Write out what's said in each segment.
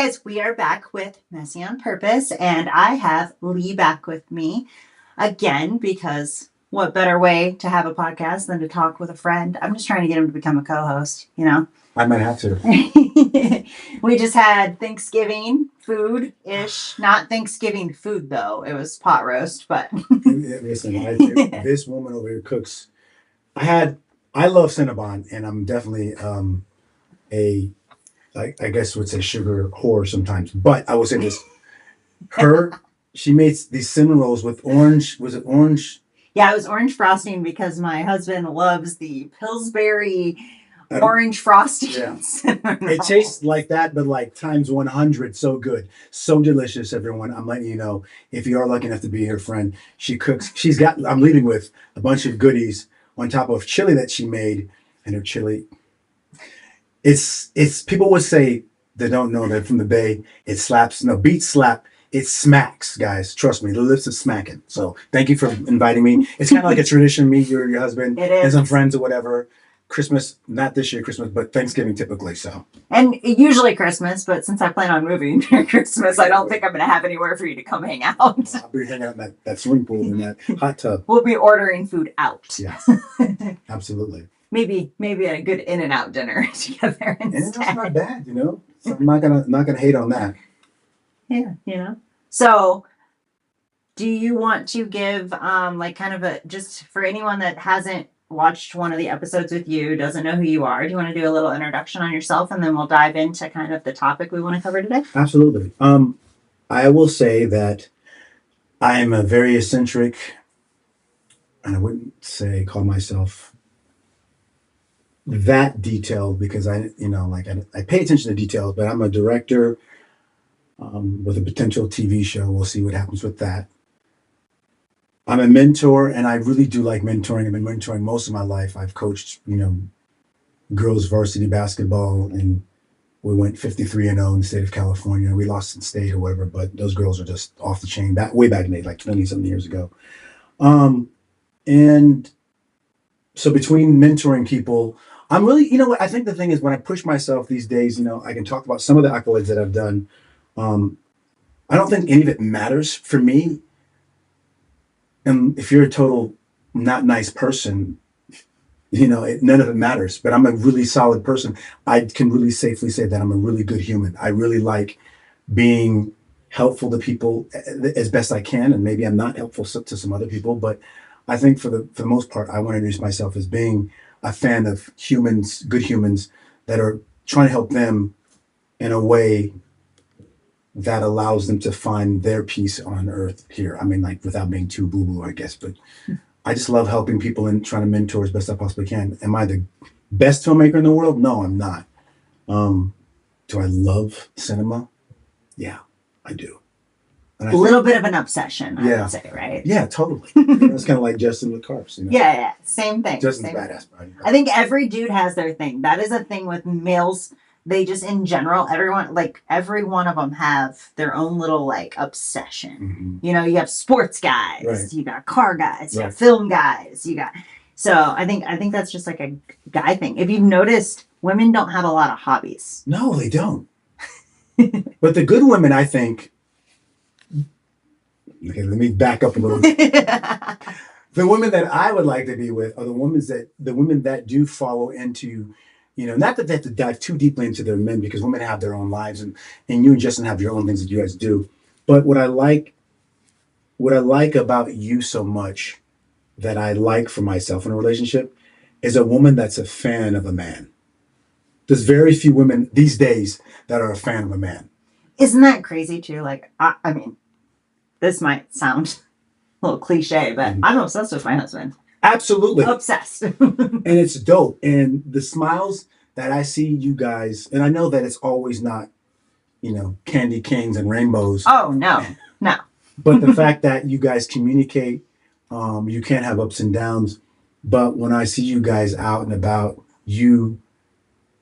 guys, we are back with Messy on Purpose, and I have Lee back with me again because what better way to have a podcast than to talk with a friend? I'm just trying to get him to become a co-host, you know? I might have to. We just had Thanksgiving food-ish. Not Thanksgiving food, though. It was pot roast, but... Listen, this woman over here cooks. I love Cinnabon, and I'm definitely I guess would say sugar whore sometimes. But I will say this: she made these cinnamon rolls with orange. Was it orange? Yeah, it was orange frosting because my husband loves the Pillsbury orange frosting. Yeah. It tastes like that, but like times 100. So good, so delicious. Everyone, I'm letting you know, if you are lucky enough to be her friend, she cooks. I'm leaving with a bunch of goodies on top of chili that she made, and her chili. It's people would say they don't know that from the Bay, it slaps. No, beats slap. It smacks, guys. Trust me, the lips are smacking. So thank you for inviting me. It's kind of like a tradition, me, your husband, and some friends or whatever. Christmas, not this year Christmas, but Thanksgiving typically. So. And usually Christmas, but since I plan on moving during Christmas, I don't think I'm going to have anywhere for you to come hang out. I'll be hanging out in that swimming pool in that hot tub. We'll be ordering food out. Yes, absolutely. Maybe a good In-N-Out dinner together instead. And that's not bad, you know. So I'm not gonna hate on that. Yeah, you know. So, do you want to give like kind of a, just for anyone that hasn't watched one of the episodes with you, doesn't know who you are, do you want to do a little introduction on yourself, and then we'll dive into kind of the topic we want to cover today? Absolutely. I will say that I am a very eccentric, and I wouldn't call myself that detailed because I pay attention to details, but I'm a director with a potential TV show. We'll see what happens with that. I'm a mentor, and I really do like mentoring. I've been mentoring most of my life. I've coached, girls varsity basketball, and we went 53-0 in the state of California. We lost in state or whatever, but those girls are just off the chain. Way back in the day, like 20-something years ago. And so between mentoring people, I'm really, I think the thing is when I push myself these days, I can talk about some of the accolades that I've done. I don't think any of it matters for me. And if you're a total not nice person, none of it matters. But I'm a really solid person. I can really safely say that I'm a really good human. I really like being helpful to people as best I can. And maybe I'm not helpful to some other people, but I think for the most part, I want to introduce myself as being a fan of humans, good humans that are trying to help them in a way that allows them to find their peace on earth here. I mean, like without being too boo-boo, I guess, but I just love helping people and trying to mentor as best I possibly can. Am I the best filmmaker in the world? No, I'm not. Do I love cinema? Yeah, I do. A little bit of an obsession, I would say, right? Yeah, totally. It's kind of like Justin with carbs, Yeah, same thing. Justin's badass, buddy. I think every dude has their thing. That is a thing with males. They just, in general, every one of them have their own little, obsession. Mm-hmm. You have sports guys, right. You got car guys, you got film guys, So I think that's just like a guy thing. If you've noticed, women don't have a lot of hobbies. No, they don't. But the good women, I think... Okay, let me back up a little bit. The women that I would like to be with are the women that do follow into, not that they have to dive too deeply into their men, because women have their own lives, and you and Justin have your own things that you guys do. But what I like about you so much that I like for myself in a relationship is a woman that's a fan of a man. There's very few women these days that are a fan of a man. Isn't that crazy too? I mean, this might sound a little cliche, but I'm obsessed with my husband. Absolutely. Obsessed. And it's dope. And the smiles that I see you guys, and I know that it's always not, candy canes and rainbows. Oh, no. No. But the fact that you guys communicate, you can have ups and downs. But when I see you guys out and about, you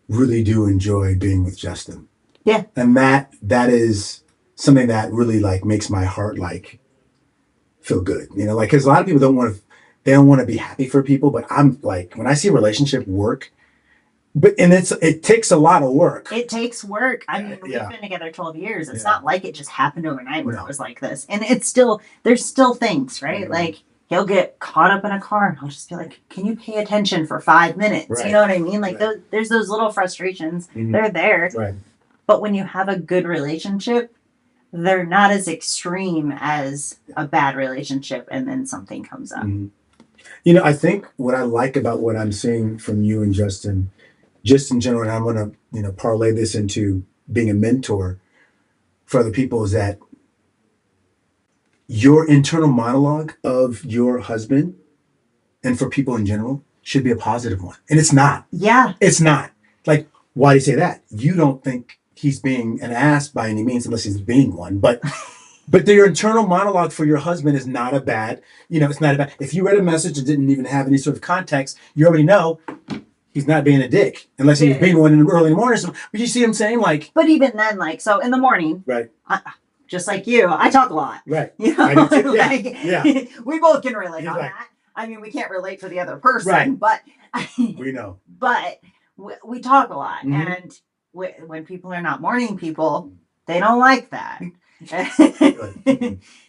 really do enjoy being with Justin. Yeah. And that is something that really makes my heart feel good, because a lot of people don't want to be happy for people, but I'm when I see a relationship work, But it takes a lot of work. It takes work. I mean, we've been together 12 years. It's Yeah. not like it just happened overnight where it was like this. And there's still things, right? Mhm. Like he'll get caught up in a car and I'll just be like, can you pay attention for 5 minutes? Right. You know what I mean? Like Right. there's those little frustrations. Mhm. They're there. Right. But when you have a good relationship, they're not as extreme as a bad relationship and then something comes up. Mhm. You know, I think what I like about what I'm seeing from you and Justin, just in general, and I'm going to, parlay this into being a mentor for other people, is that your internal monologue of your husband and for people in general should be a positive one. And it's not. Yeah. It's not. Like, why do you say that? You don't think he's being an ass by any means, unless he's being one. But your internal monologue for your husband is not a bad, it's not a bad. If you read a message and didn't even have any sort of context, you already know he's not being a dick, unless he was being one early in the morning. But you see him saying, like. But even then, like, so in the morning. Right. Just like you, I talk a lot. Right. You know? I do too. Yeah. We both can relate on Right. that. I mean, we can't relate for the other person, Right. but we know. But we talk a lot, Mhm. and when people are not morning people, they don't like that.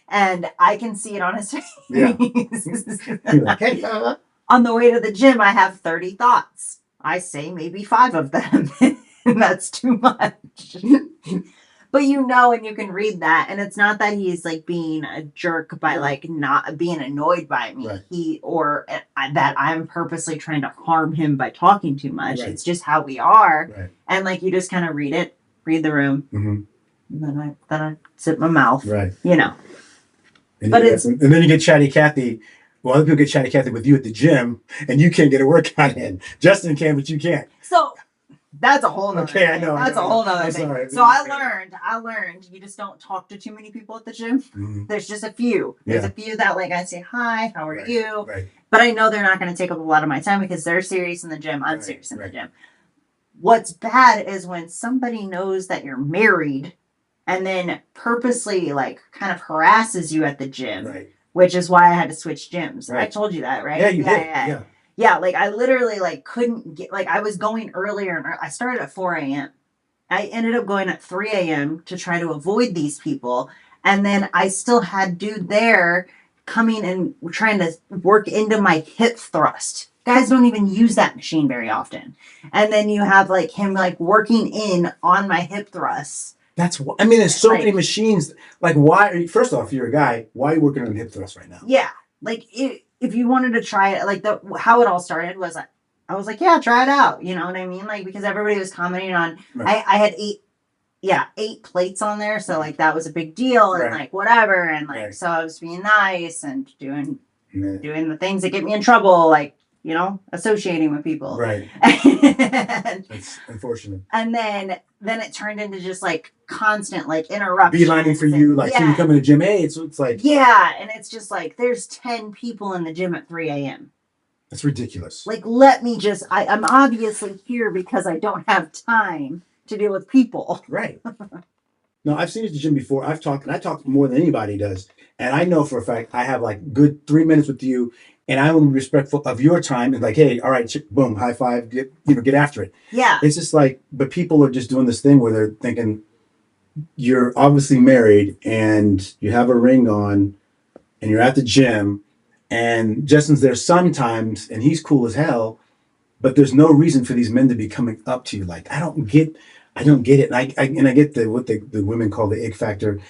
And I can see it on his face. Yeah. You're like, hey, On the way to the gym, I have 30 thoughts. I say maybe 5 of them, and that's too much. But and you can read that, and it's not that he's like being a jerk by like not being annoyed by me, right. That I'm purposely trying to harm him by talking too much. Right. It's just how we are, Right. and like you just kind of read the room, Mm-hmm. and then I zip my mouth, right? And but and then you get Chatty Cathy. Well, other people get Chatty Cathy with you at the gym, and you can't get a workout in. Justin can, but you can't. So. That's a whole nother thing. I know. That's a whole nother thing. Sorry. So I learned you just don't talk to too many people at the gym. Mm-hmm. There's just a few. There's a few that like I say hi, how are you? Right. But I know they're not going to take up a lot of my time because they're serious in the gym. I'm serious in the gym. What's bad is when somebody knows that you're married and then purposely like kind of harasses you at the gym. Right. Which is why I had to switch gyms. Right. I told you that, right? Yeah, you did. Yeah, like I literally like couldn't get, like I was going earlier and I started at 4 a.m. I ended up going at 3 a.m. to try to avoid these people. And then I still had dude there coming and trying to work into my hip thrust. Guys don't even use that machine very often. And then you have like him like working in on my hip thrusts. There's so many machines. Like, why? First off, you're a guy. Why are you working on hip thrust right now? Yeah, like if you wanted to try it, like how it all started was I was like, yeah, try it out. You know what I mean? Like because everybody was commenting on. Right. I had 8 plates on there, so like that was a big deal, and like whatever, and like so I was being nice and doing the things that get me in trouble, like associating with people. Right. That's unfortunate. And then it turned into just like constant like interruptions. Beelining for you, like so you come in the gym, hey, it's like and it's just like there's 10 people in the gym at 3 a.m. That's ridiculous. Like let me just I'm obviously here because I don't have time to deal with people. Right. No, I've seen you at the gym before. I talk more than anybody does. And I know for a fact I have like good 3 minutes with you. And I want to be respectful of your time and like, hey, all right, boom, high five, get after it. Yeah. It's just like, but people are just doing this thing where they're thinking you're obviously married and you have a ring on and you're at the gym and Justin's there sometimes and he's cool as hell, but there's no reason for these men to be coming up to you. Like, I don't get it. And I get what the women call the ick factor.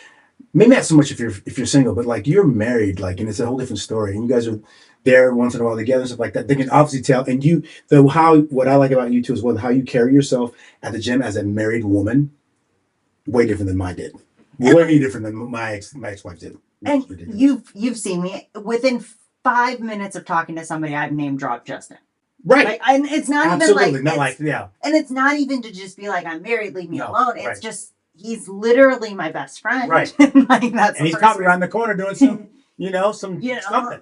Maybe not so much if you're single, but like you're married, like, and it's a whole different story. And you guys are there once in a while together and stuff like that. They can obviously tell. And what I like about you too is how you carry yourself at the gym as a married woman, way different than mine did. Way different than my ex-wife did. And you've seen me within 5 minutes of talking to somebody, I've name dropped Justin. Right. Like, and it's not absolutely even like and it's not even to just be like I'm married, leave me alone. It's just he's literally my best friend. Right. Like that's and he's caught me around the corner doing some something.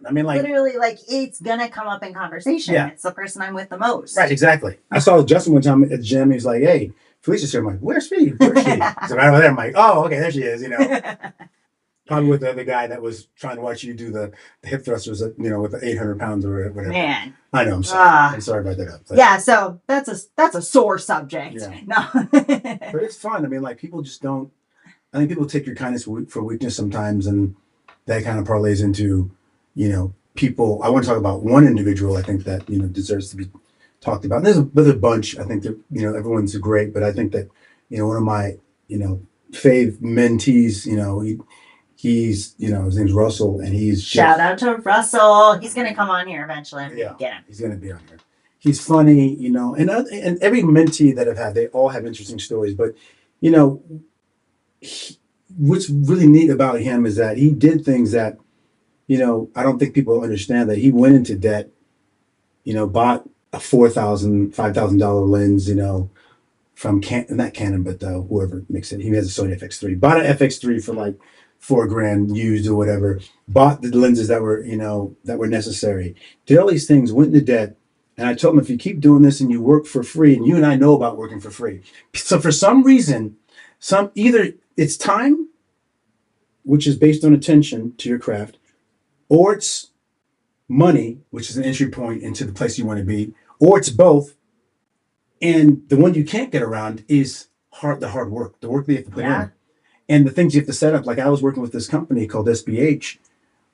I mean, like literally, like it's gonna come up in conversation. Yeah. It's the person I'm with the most. Right. Exactly. I saw Justin one time at the gym. He's like, "Hey, Felicia's here." I'm like, "Where's she? Where's she?" So right over there, I'm like, "Oh, okay, there she is." Probably with the other guy that was trying to watch you do the hip thrusters, with the 800 pounds or whatever. Man. I know. I'm sorry. I'm sorry about that. But, yeah. So that's a sore subject. Yeah. No. But it's fun. I mean, like people just don't. I think people take your kindness for weakness sometimes, and that kind of parlays into, people. I want to talk about one individual. I think that deserves to be talked about. And there's a bunch. I think that everyone's great, but I think that one of my fave mentees. He's his name's Russell, and he's shout out to Russell. He's gonna come on here eventually. Yeah, get him. He's gonna be on here. He's funny, and every mentee that I've had, they all have interesting stories. But what's really neat about him is that he did things that I don't think people understand. That he went into debt, bought a $5,000 lens, from not Canon, but whoever makes it. He has a Sony FX3. Bought an FX3 for like $4,000 used or whatever. Bought the lenses that were necessary. Did all these things, went into debt. And I told him, if you keep doing this and you work for free, and you and I know about working for free. So for some reason, either it's time, which is based on attention to your craft, or it's money, which is an entry point into the place you want to be, or it's both. And the one you can't get around is the hard work, the work that you have to put in, and the things you have to set up. Like I was working with this company called SBH,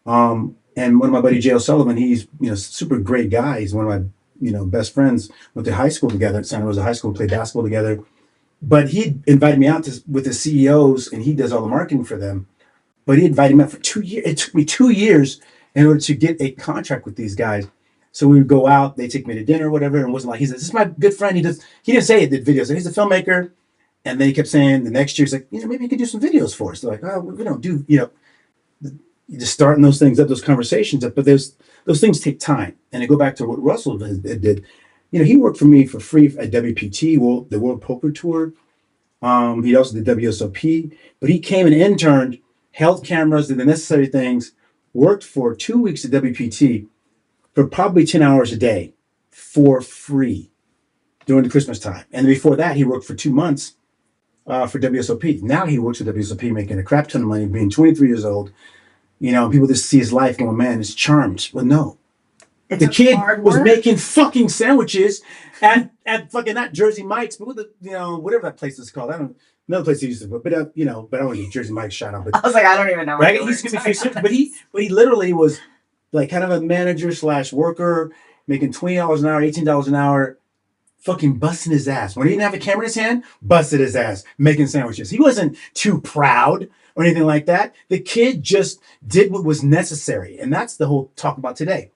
and one of my buddy Jay O'Sullivan, he's super great guy. He's one of my best friends. Went to high school together at Santa Rosa High School, played basketball together. But he invited me out with the CEOs, and he does all the marketing for them. But he invited me out for 2 years. It took me 2 years in order to get a contract with these guys. So we would go out, they take me to dinner or whatever, and it wasn't like, he said, this is my good friend. He didn't say he did videos. So he's a filmmaker. And then he kept saying the next year, he's like, maybe you could do some videos for us. They're like, oh, we don't do, you're just starting those things up, those conversations up. But those things take time. And I go back to what Russell did. He worked for me for free at WPT, the World Poker Tour. He also did WSOP. But he came and interned, held cameras, did the necessary things, worked for 2 weeks at WPT for probably 10 hours a day for free during the Christmas time. And before that, he worked for 2 months for WSOP. Now he works at WSOP making a crap ton of money, being 23 years old. People just see his life going, man, it's charmed. Well, no. The kid was making fucking sandwiches at fucking not Jersey Mike's, but whatever that place is called. I don't. Another place he used to, but I don't want to get Jersey Mike's shout out. But I was like, I don't even know. Right? He's gonna be free, but he literally was like kind of a manager / worker, making $20 an hour, $18 an hour, fucking busting his ass. When he didn't have a camera in his hand, busted his ass making sandwiches. He wasn't too proud or anything like that. The kid just did what was necessary, and that's the whole talk about today.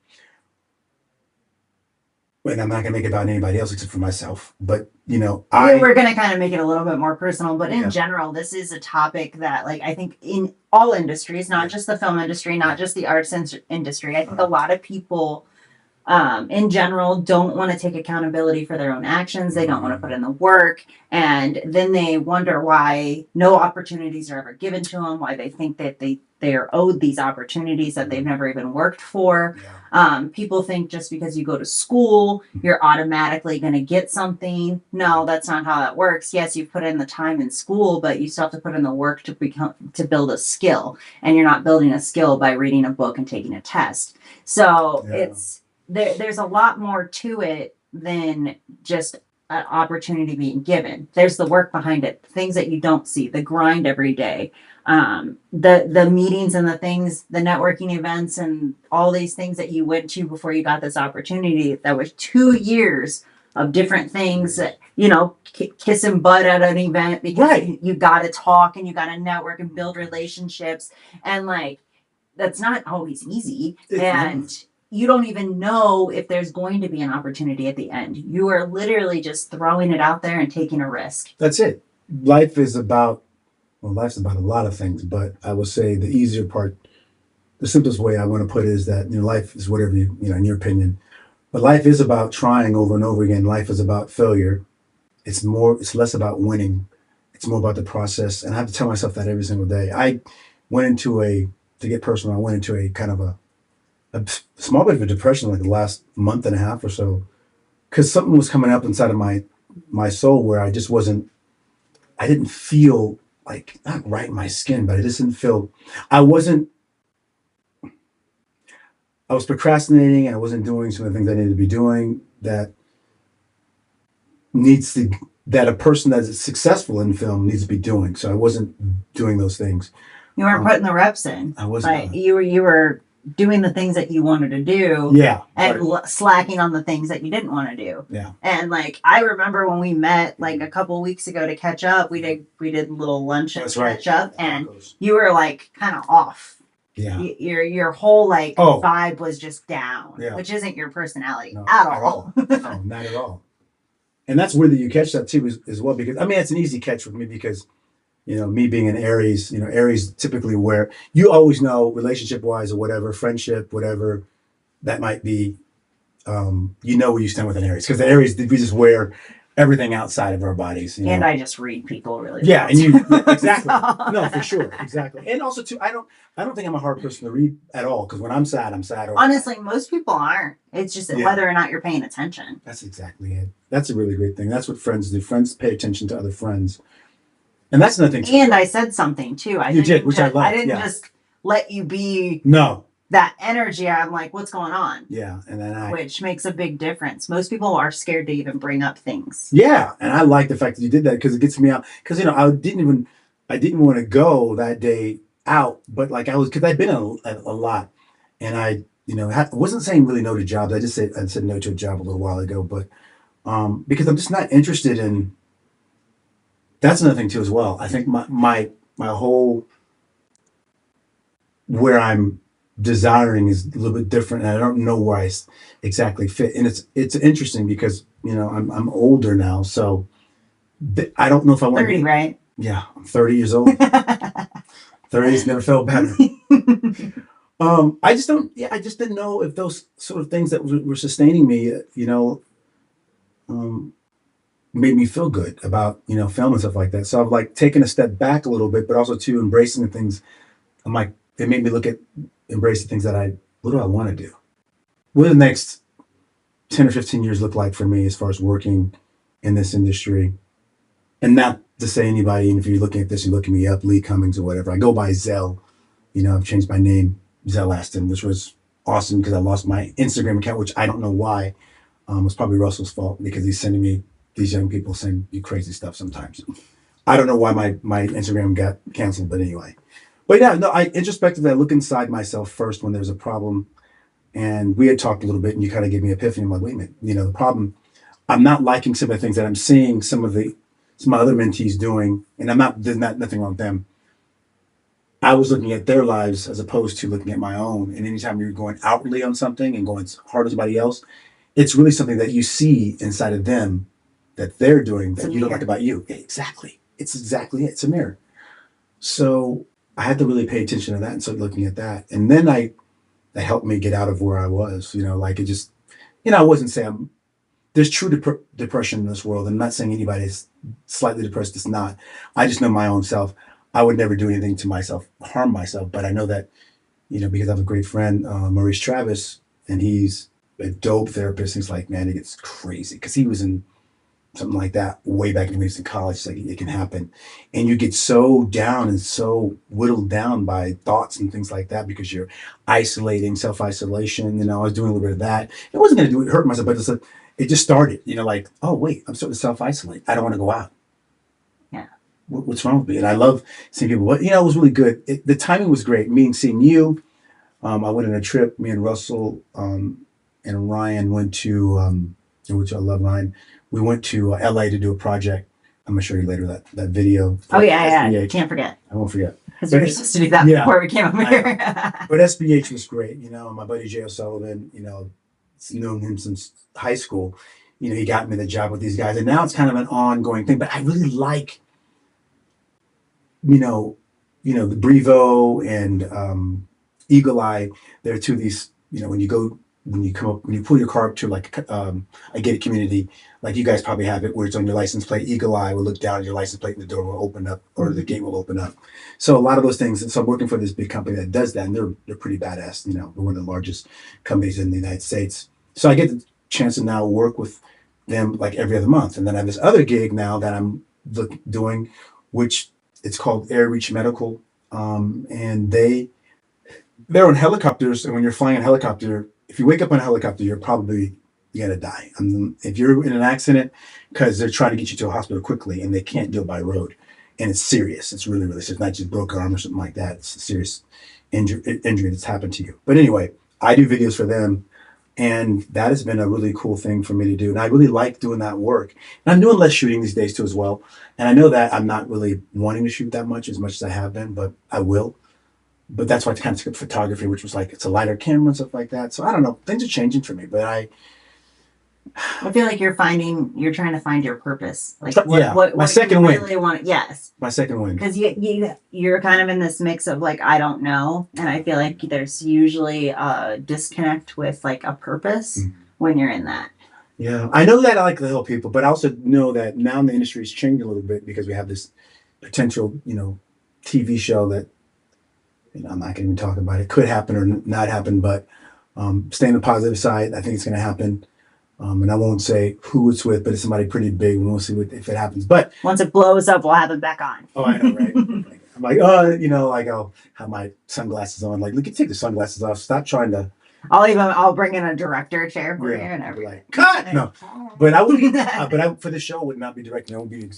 And I'm not gonna make it about anybody else except for myself. But we're gonna kind of make it a little bit more personal. But in general, this is a topic that, like, I think in all industries, not just the film industry, not just the arts industry. I think a lot of people, in general, don't want to take accountability for their own actions. They don't want to put in the work, and then they wonder why no opportunities are ever given to them. Why they think that they are owed these opportunities that they've never even worked for. People think just because you go to school, you're automatically going to get something. No, that's not how that works. Yes, you put in the time in school, but you still have to put in the work to build a skill. And you're not building a skill by reading a book and taking a test. So there's a lot more to it than just an opportunity being given. There's the work behind it, things that you don't see, the grind every day. The meetings and the things, the networking events and all these things that you went to before you got this opportunity. That was 2 years of different things that, kissing butt at an event because you got to talk and you got to network and build relationships. And like, that's not always easy. And you don't even know if there's going to be an opportunity at the end. You are literally just throwing it out there and taking a risk. That's it. Life's about a lot of things, but I will say the easier part, the simplest way I want to put it is that life is whatever in your opinion, but life is about trying over and over again. Life is about failure. It's less about winning. It's more about the process, and I have to tell myself that every single day. I went into to get personal, I went into a kind of a small bit of a depression like the last month and a half or so, because something was coming up inside of my soul where I just wasn't. I didn't feel like not right in my skin, but it just didn't feel. I wasn't. I was procrastinating, and I wasn't doing some of the things I needed to be doing needs to that a person that's successful in film needs to be doing. So I wasn't doing those things. You weren't putting the reps in. I wasn't. Like you were doing the things that you wanted to do. Yeah. And slacking on the things that you didn't want to do. Yeah. And like I remember when we met like a couple weeks ago to catch up, we did a little lunch and catch up, and you were like kind of off. Yeah. Your whole like vibe was just down, which isn't your personality at all. No, not at all. And that's where you catch that too as well, because I mean it's an easy catch with me because me being an Aries, Aries typically where you always know relationship wise or whatever, friendship, whatever that might be, where you stand with an Aries, because the Aries, we just wear everything outside of our bodies. And I just read people really well. And you exactly. So. No, for sure, exactly. And also too, I don't think I'm a hard person to read at all, because when I'm sad, I'm sad. Honestly, most people aren't. It's just whether or not you're paying attention. That's exactly it. That's a really great thing. That's what friends do. Friends pay attention to other friends. And that's another thing. And I said something too. You did, which I liked. I didn't just let you be that energy. I'm like, what's going on? Yeah. And then which makes a big difference. Most people are scared to even bring up things. Yeah. And I like the fact that you did that, because it gets me out. Because, I didn't want to go that day out, but like because I'd been a lot, and I, wasn't saying really no to jobs. I said no to a job a little while ago, but because I'm just not interested in. That's another thing too as well. I think my whole where I'm desiring is a little bit different, and I don't know where I exactly fit. And it's interesting because I'm older now, so I don't know if I want 30, right? Yeah, I'm 30 years old. 30's never felt better. I just don't. Yeah, I just didn't know if those sort of things that were sustaining me, made me feel good about film and stuff like that. So I've like taken a step back a little bit, but also too embracing the things. I'm like, it made me embrace the things that what do I want to do? What do the next 10 or 15 years look like for me as far as working in this industry? And not to say anybody, and if you're looking at this, you're looking me up, Lee Cummings or whatever. I go by Zell. I've changed my name, Zell Astin, which was awesome because I lost my Instagram account, which I don't know why. It was probably Russell's fault, because he's sending me these young people saying you crazy stuff sometimes. I don't know why my Instagram got canceled, but anyway. But yeah, no, I introspectively, I look inside myself first when there's a problem. And we had talked a little bit, and you kind of gave me an epiphany. I'm like, wait a minute, the problem, I'm not liking some of the things that I'm seeing some other mentees doing, and there's nothing wrong with them. I was looking at their lives as opposed to looking at my own. And anytime you're going outwardly on something and going as hard as somebody else, it's really something that you see inside of them that they're doing that you don't like about you. Exactly. It's exactly it. It's a mirror. So I had to really pay attention to that and start looking at that. And then that helped me get out of where I was, like it just, I wasn't saying there's true depression in this world. I'm not saying anybody is slightly depressed. It's not. I just know my own self. I would never do anything to myself, harm myself. But I know that, because I have a great friend, Maurice Travis, and he's a dope therapist. He's like, man, it gets crazy, because he was in something like that way back when he was in college. It's like, it can happen. And you get so down and so whittled down by thoughts and things like that, because you're isolating, self-isolation. I was doing a little bit of that. It wasn't going to hurt myself, but it just started, like, oh, wait, I'm starting to self-isolate. I don't want to go out. Yeah. What's wrong with me? And I love seeing people, but, it was really good. The timing was great. Me and seeing you, I went on a trip. Me and Russell and Ryan went to, which I love Ryan. We went to LA to do a project. I'm going to show you later that video. Oh, yeah. Can't forget. I won't forget. Because we were supposed to do that before we came up here. But SBH was great. My buddy Jay O'Sullivan, known him since high school. He got me the job with these guys. And now it's kind of an ongoing thing. But I really like, the Brevo and Eagle Eye. They're two of these, when you pull your car up to like a gated community, like you guys probably have it, where it's on your license plate, Eagle Eye will look down at your license plate and the door will open up, or the gate will open up. So a lot of those things. And so I'm working for this big company that does that, and they're pretty badass. We're one of the largest companies in the United States. So I get the chance to now work with them like every other month. And then I have this other gig now that I'm doing, which It's called Air Reach Medical, and they're on helicopters. And when you're flying a helicopter, if you wake up on a helicopter, you're probably gonna die. If you're in an accident, because they're trying to get you to a hospital quickly, and they can't do it by road, and it's serious. It's really, really serious. It's not just broken arm or something like that. It's a serious injury that's happened to you. But anyway, I do videos for them, and that has been a really cool thing for me to do. And I really like doing that work. And I'm doing less shooting these days too as well. And I know that I'm not really wanting to shoot that much as I have been, but I will. But that's why I kind of took up photography, which was like, it's a lighter camera and stuff like that. So I don't know, things are changing for me, but I feel like you're trying to find your purpose. Like my second win. Really want, yes. My second win. Because you're kind of in this mix of like, I don't know. And I feel like there's usually a disconnect with like a purpose when you're in that. Yeah. I know that I like to help people, but I also know that now the industry is changing a little bit because we have this potential, TV show that, I'm not going to even talk about it. Could happen or not happen, but stay on the positive side. I think it's going to happen. And I won't say who it's with, but it's somebody pretty big. And we'll see if it happens. But once it blows up, we'll have it back on. Oh, I know, right? I'm like, I'll have my sunglasses on. Like, look, take the sunglasses off. Stop trying to. I'll bring in a director chair for you and everything. Like, cut! No, but I would. For the show, I would not be directing. I would be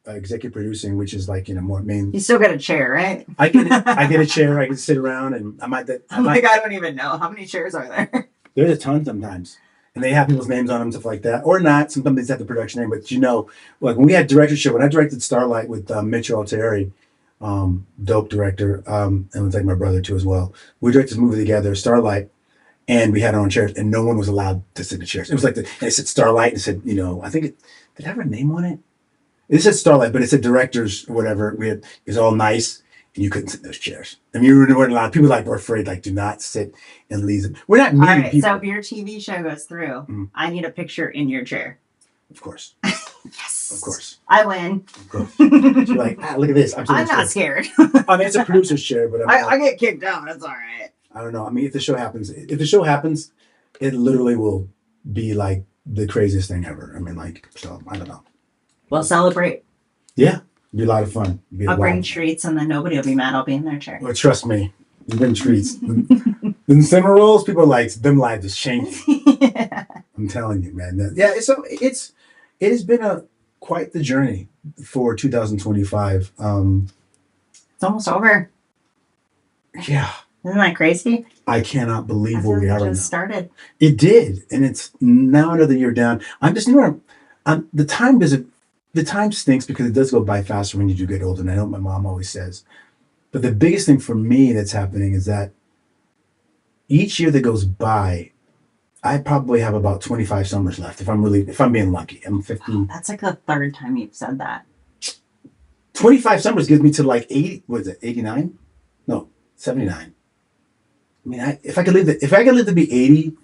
executive producing, which is like more main. You still get a chair, right? I get a chair. I can sit around, and I don't even know how many chairs are there. There's a ton sometimes. And they have people's names on them, stuff like that, or not. Sometimes they just have the production name, but like when we had directorship, when I directed Starlight with Mitchell Altieri, dope director, and it was like my brother too as well. We directed this movie together, Starlight, and we had our own chairs, and no one was allowed to sit in the chairs. It was like and it said Starlight, and it said, I think did it have a name on it? It said Starlight, but it said directors or whatever. It was all nice. And you couldn't sit in those chairs. I mean, you weren't allowed. People were afraid, do not sit and leave. We're not meeting people. So if your TV show goes through, I need a picture in your chair. Of course. Yes. Of course. I win. Of course. You're like, look at this. I'm not scared. I mean, it's a producer's chair, but I get kicked out. That's all right. I don't know. I mean, if the show happens, it literally will be like the craziest thing ever. I mean, so I don't know. We'll celebrate. Yeah. It'll be a lot of fun. I'll bring treats and then nobody will be mad. I'll be in their chair. Well, trust me. You bring treats. The cinema rolls, people are like, them lives is changing. Yeah. I'm telling you, man. So it has been quite the journey for 2025. It's almost over. Yeah. Isn't that crazy? I cannot believe where we are right now. Started. It did. And it's now another year down. I'm just, the time stinks because it does go by faster when you do get older. And I know what my mom always says. But the biggest thing for me that's happening is that each year that goes by, I probably have about 25 summers left if I'm being lucky. I'm 50. Wow, that's like the third time you've said that. 25 summers gives me to 80, what is it, 89? No, 79. I mean, if I could live to be 80,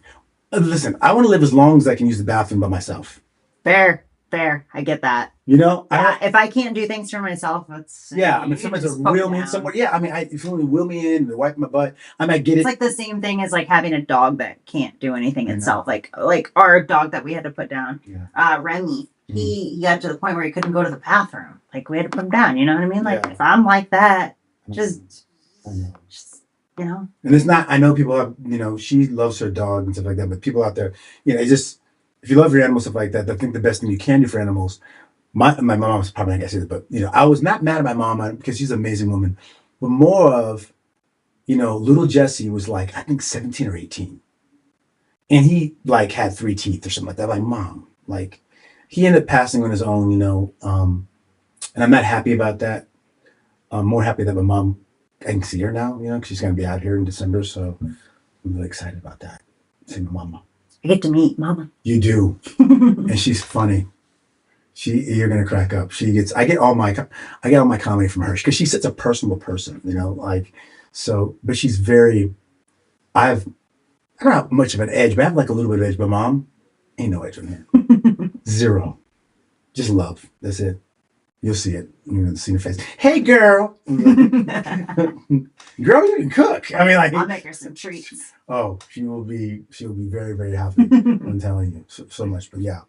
listen, I want to live as long as I can use the bathroom by myself. Fair. I get that. If I can't do things for myself, it's I mean, somebody's to wheel me in somewhere. Yeah, I mean, if you want to wheel me in, wipe my butt, I might get it. It's like the same thing as like having a dog that can't do anything itself. Like our dog that we had to put down, Remy. He got to the point where he couldn't go to the bathroom. Like we had to put him down. You know what I mean? Like if I'm like that, just And it's not. I know people have. She loves her dog and stuff like that. But people out there, it's just. If you love your animals, stuff like that, I think the best thing you can do for animals, my mom was probably not going to say this, but, I was not mad at my mom because she's an amazing woman, but more of, little Jesse was I think 17 or 18. And he had 3 teeth or something like that. Like, Mom, he ended up passing on his own, and I'm not happy about that. I'm more happy that my mom, I can see her now, because she's going to be out here in December. So I'm really excited about that. See my mama. I get to meet Mama. You do. And she's funny. You're gonna crack up. I get all my comedy from her because she's such a personable person, so. But she's very. I don't have much of an edge, but I have a little bit of edge. But Mom, ain't no edge on her. Zero. Just love. That's it. You'll see it. You're gonna see her face. Hey, girl. Girl, you can cook. I mean, I'll make her some treats. Oh, she'll be very, very happy. I'm telling you so much. But yeah.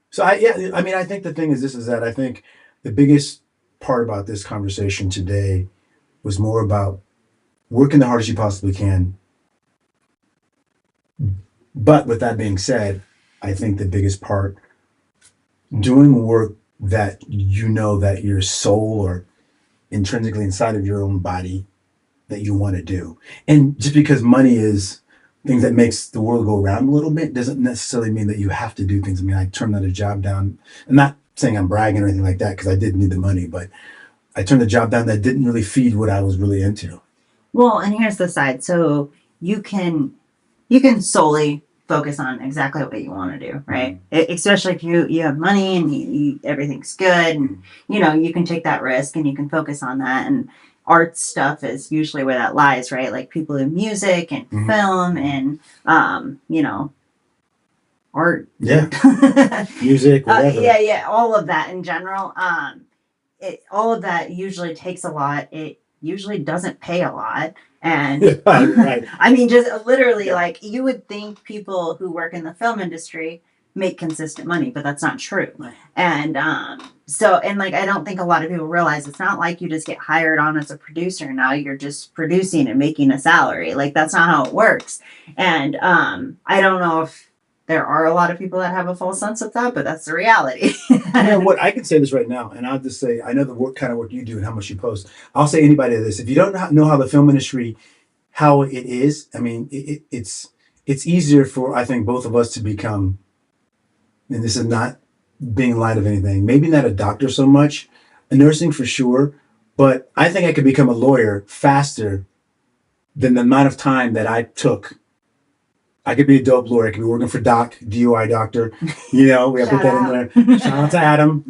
So I think the thing is that I think the biggest part about this conversation today was more about working the hardest you possibly can. But with that being said, I think the biggest part, doing work that you know that your soul or intrinsically inside of your own body that you want to do. And just because money is things that makes the world go around a little bit doesn't necessarily mean that you have to do things. I mean, I turned down a job down. I'm not saying I'm bragging or anything like that because I did need the money, but I turned the job down that didn't really feed what I was really into. Well, and here's the side. So you can solely focus on exactly what you want to do, right? Especially if you have money and everything's good, and you can take that risk and you can focus on that. And art stuff is usually where that lies, right? Like people in music and film and art. Yeah. Music, whatever. Yeah, all of that in general. All of that usually takes a lot. It usually doesn't pay a lot. And right. I mean, just literally, like, you would think people who work in the film industry make consistent money, but that's not true. Right. And I don't think a lot of people realize it's not like you just get hired on as a producer. Now you're just producing and making a salary. Like, that's not how it works. And I don't know if there are a lot of people that have a false sense of that, but that's the reality. What I can say this right now, and I'll just say, I know the kind of work you do and how much you post. I'll say anybody this: if you don't know how the film industry, how it is, I mean, it's easier for, I think, both of us to become. And this is not being light of anything. Maybe not a doctor so much, a nursing for sure, but I think I could become a lawyer faster than the amount of time that I took. I could be a dope lawyer. I could be working for DUI doctor. We have to put that in there. Shout out to Adam,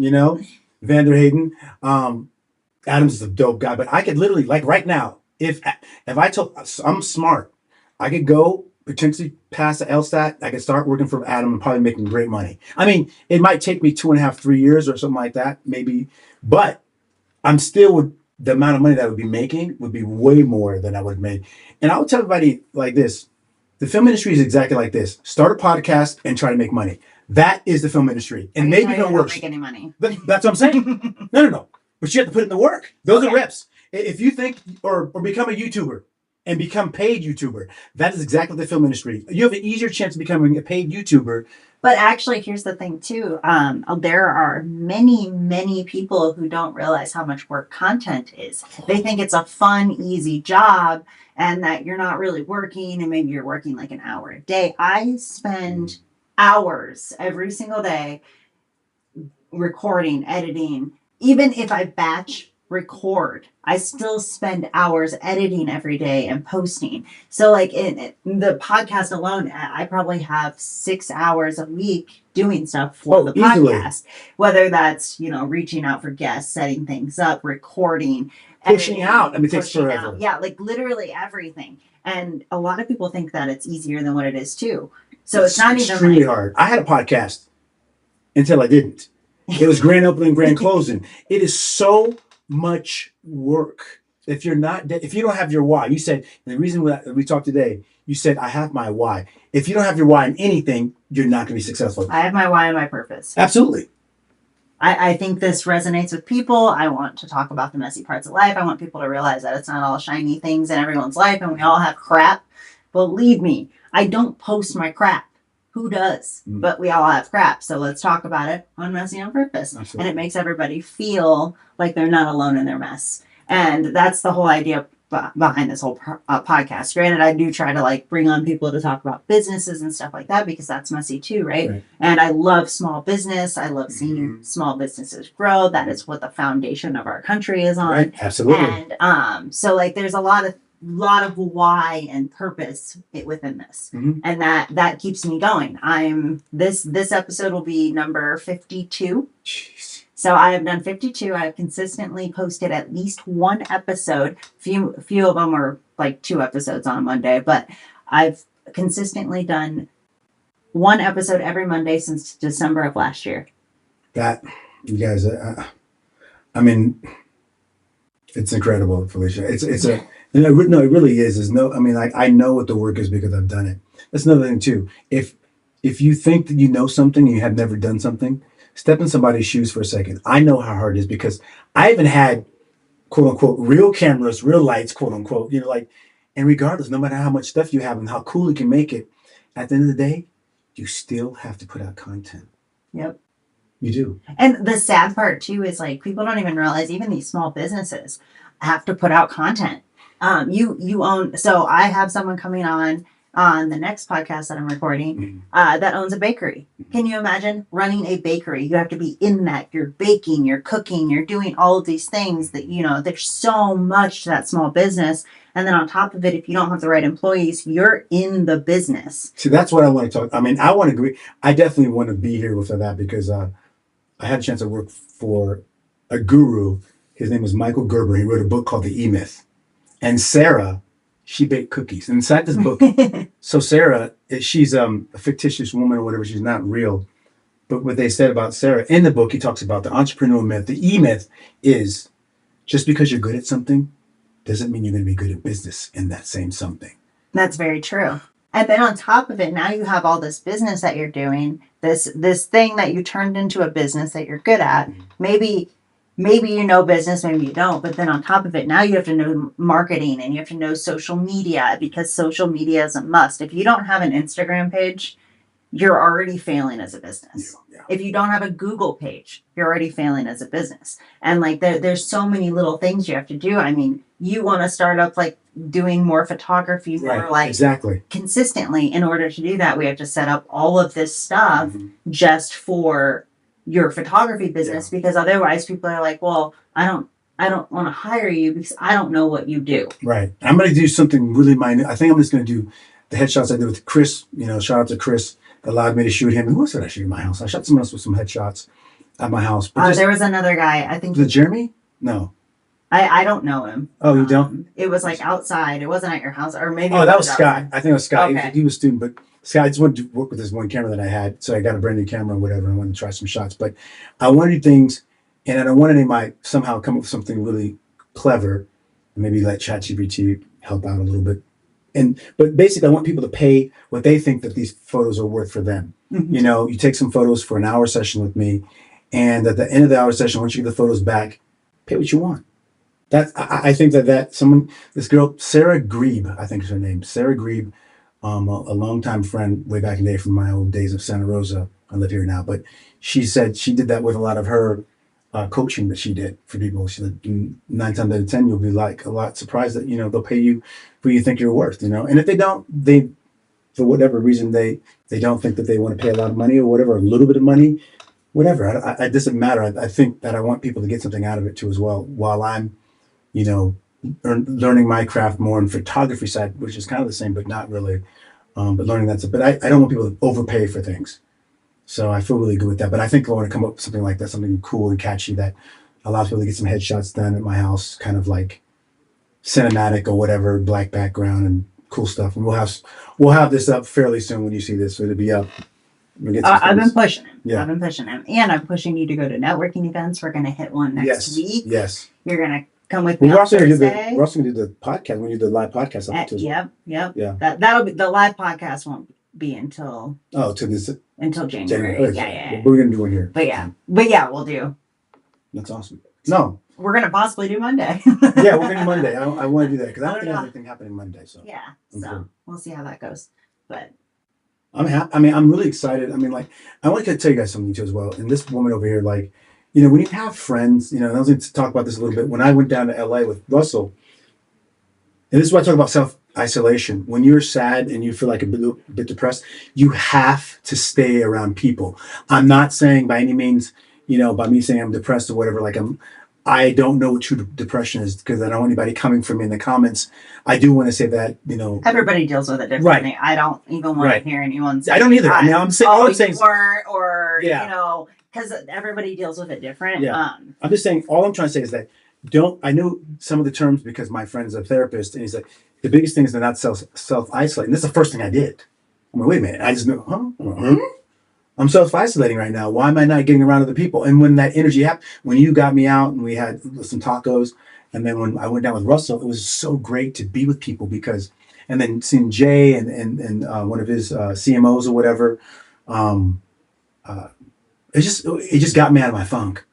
Vander Hayden. Adam's is a dope guy, but I could literally, like right now, if I told, I'm smart, I could go potentially pass the LSAT. I could start working for Adam and probably making great money. I mean, it might take me 2.5, 3 years or something like that, maybe, but I'm still with the amount of money that I would be making would be way more than I would have made. And I would tell everybody like this. The film industry is exactly like this. Start a podcast and try to make money. That is the film industry. And maybe even worse. Make any money. That's what I'm saying. No. But you have to put in the work. Those are reps. If you think or become a YouTuber and become paid YouTuber, that is exactly the film industry. You have an easier chance of becoming a paid YouTuber. But actually, here's the thing too. There are many, many people who don't realize how much work content is. They think it's a fun, easy job and that you're not really working, and maybe you're working like an hour a day. I spend hours every single day recording, editing. Even if I batch record, I still spend hours editing every day and posting. So like in the podcast alone, I probably have 6 hours a week doing stuff for the easily. podcast, whether that's, reaching out for guests, setting things up, recording, pushing out. I mean, it takes pushing forever. out. Yeah, like literally everything. And a lot of people think that it's easier than what it is too. So it's not even extremely hard. I had a podcast until I didn't. It was grand opening, grand closing. It is so much work. If you don't have your why, you said, the reason we talked today, you said, I have my why. If you don't have your why in anything, you're not going to be successful. I have my why and my purpose. Absolutely. I think this resonates with people. I want to talk about the messy parts of life. I want people to realize that it's not all shiny things in everyone's life and we all have crap. Believe me, I don't post my crap. Who does? But we all have crap. So let's talk about it on Messy on Purpose. Absolutely. And it makes everybody feel like they're not alone in their mess. And that's the whole idea behind this whole podcast. Granted, I do try to bring on people to talk about businesses and stuff like that because that's messy too, right? And I love small business. I love seeing small businesses grow. That is what the foundation of our country is on. Right. Absolutely. And so there's a lot of why and purpose within this, and that keeps me going. This episode will be number 52. Jeez. So I have done 52. I've consistently posted at least one episode. Few of them are like 2 episodes on a Monday, but I've consistently done one episode every Monday since December of last year. That, you guys, I mean, it's incredible, Felicia. It really is. I know what the work is because I've done it. That's another thing too. If you think that you know something and you have never done something, step in somebody's shoes for a second. I know how hard it is because I haven't had quote unquote real cameras, real lights, quote unquote, like, and regardless, no matter how much stuff you have and how cool you can make it, at the end of the day, you still have to put out content. Yep. You do. And the sad part too is like people don't even realize even these small businesses have to put out content. You own, so I have someone coming on the next podcast that I'm recording that owns a bakery. Can you imagine running a bakery? You have to be in that. You're baking, you're cooking, you're doing all of these things that, there's so much to that small business. And then on top of it, if you don't have the right employees, you're in the business. See, that's what I want to talk. I mean, I want to agree. I definitely want to be here with that because I had a chance to work for a guru. His name was Michael Gerber. He wrote a book called The E-Myth. And Sarah, she baked cookies. And inside this book, so Sarah, she's a fictitious woman or whatever. She's not real. But what they said about Sarah in the book, he talks about the entrepreneur myth. The E-Myth is just because you're good at something doesn't mean you're going to be good at business in that same something. That's very true. And then on top of it, now you have all this business that you're doing, this thing that you turned into a business that you're good at. Maybe you know business, maybe you don't. But then on top of it, now you have to know marketing and you have to know social media because social media is a must. If you don't have an Instagram page, you're already failing as a business. Yeah. If you don't have a Google page, you're already failing as a business. And like there's so many little things you have to do. I mean, you want to start up like doing more photography, more like exactly consistently. In order to do that, we have to set up all of this stuff just for your photography business because otherwise people are like, well, I don't want to hire you because I don't know what you do. Right. I'm going to do something really minor. I think I'm just going to do the headshots I did with Chris. Shout out to Chris. Allowed me to shoot him. And who else did I shoot in my house? I shot someone else with some headshots at my house. But there was another guy. I think. Was it Jeremy? No. I don't know him. Oh, you don't? It was like outside. It wasn't at your house, or maybe. Oh, that was Scott. I think it was Scott. Okay. He was a student, but Scott, I just wanted to work with this one camera that I had, so I got a brand new camera or whatever. And I wanted to try some shots, but I wanted to do things, and I wanted to somehow come up with something really clever, and maybe let ChatGPT help out a little bit. But basically, I want people to pay what they think that these photos are worth for them. You take some photos for an hour session with me, and at the end of the hour session, once you get the photos back, pay what you want. I think this girl, Sarah Grebe, I think is her name. Sarah Grebe, a longtime friend way back in the day from my old days of Santa Rosa. I live here now, but she said she did that with a lot of her coaching that she did for people. She said 9 times out of 10, you'll be like a lot surprised that, they'll pay you what you think you're worth, and if they don't, for whatever reason, they don't think that they want to pay a lot of money or whatever, a little bit of money, whatever. It doesn't matter. I think that I want people to get something out of it too as well, while I'm, learning my craft more in photography side, which is kind of the same, but not really. But learning but I don't want people to overpay for things. So I feel really good with that. But I think I want to come up with something like that, something cool and catchy that allows people to get some headshots done at my house, kind of like cinematic or whatever, black background and cool stuff. And we'll have this up fairly soon when you see this. So it'll be up. I've been pushing him. Yeah. I've been pushing him. And I'm pushing you to go to networking events. We're going to hit one next week. Yes. You're going to come with me we're also going to Thursday. do the podcast. We do the live podcast. Yep. Yeah. That'll be, the live podcast won't be until January. Yeah. But we're going to do one here. But yeah, we'll do. That's awesome. No. We're going to possibly do Monday. Yeah, we're going to do Monday. I want to do that because I don't think I have anything happening Monday. So yeah. So we'll see how that goes. But I'm happy. I mean, I'm really excited. I mean, I want to tell you guys something too as well. And this woman over here, when you have friends, and I was going to talk about this a little bit. When I went down to LA with Russell, and this is why I talk about self-isolation. When you're sad and you feel like a bit depressed, you have to stay around people. I'm not saying by any means, by me saying I'm depressed or whatever, I don't know what true depression is because I don't want anybody coming for me in the comments. I do want to say that, everybody deals with it differently. Right. I don't even want to hear anyone say I don't either. I mean, I'm saying, all I'm saying because everybody deals with it different. Yeah. I'm just saying, all I'm trying to say is that I know some of the terms because my friend's a therapist, and he's like, the biggest thing is to not self-isolate. And this is the first thing I did. I'm like, wait a minute. I just know, I'm self-isolating right now. Why am I not getting around other people? And when that energy happened, when you got me out and we had some tacos, and then when I went down with Russell, it was so great to be with people and then seeing Jay and one of his CMOs or whatever, it just got me out of my funk.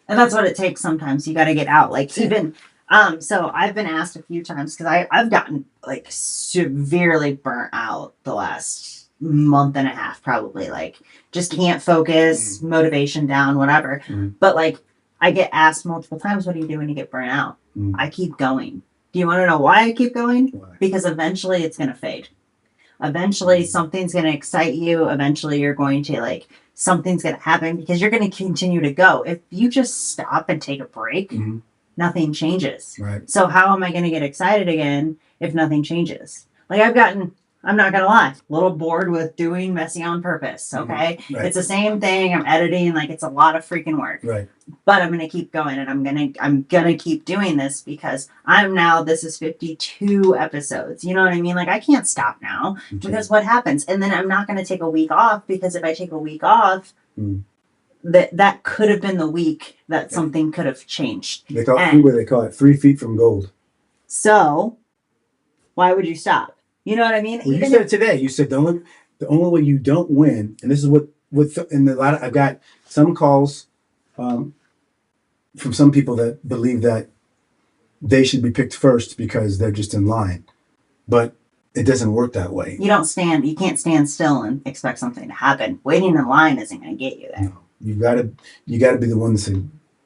And that's what it takes sometimes. You got to get out. Like even, so I've been asked a few times because I've gotten like severely burnt out the last month and a half, probably. Like just can't focus, motivation down, whatever. But like I get asked multiple times, what do you do when you get burnt out? I keep going. Do you want to know why I keep going? Why? Because eventually it's going to fade. Eventually something's going to excite you. Eventually you're going to like, something's going to happen because you're going to continue to go. If you just stop and take a break, nothing changes. Right. So how am I going to get excited again if nothing changes? Like I'm not going to lie, a little bored with doing Messy on Purpose. Okay. Right. It's the same thing. I'm editing. Like it's a lot of freaking work. Right. But I'm going to keep going and I'm going to keep doing this because this is 52 episodes. You know what I mean? Like I can't stop now because what happens? And then I'm not going to take a week off because if I take a week off, that could have been the week that something could have changed. They call it 3 feet from gold. So why would you stop? You know what I mean? Well, you said it today. You said the only way you don't win, and this is I've got some calls from some people that believe that they should be picked first because they're just in line, but it doesn't work that way. You can't stand still and expect something to happen. Waiting in line isn't going to get you there. No, you gotta be the one that's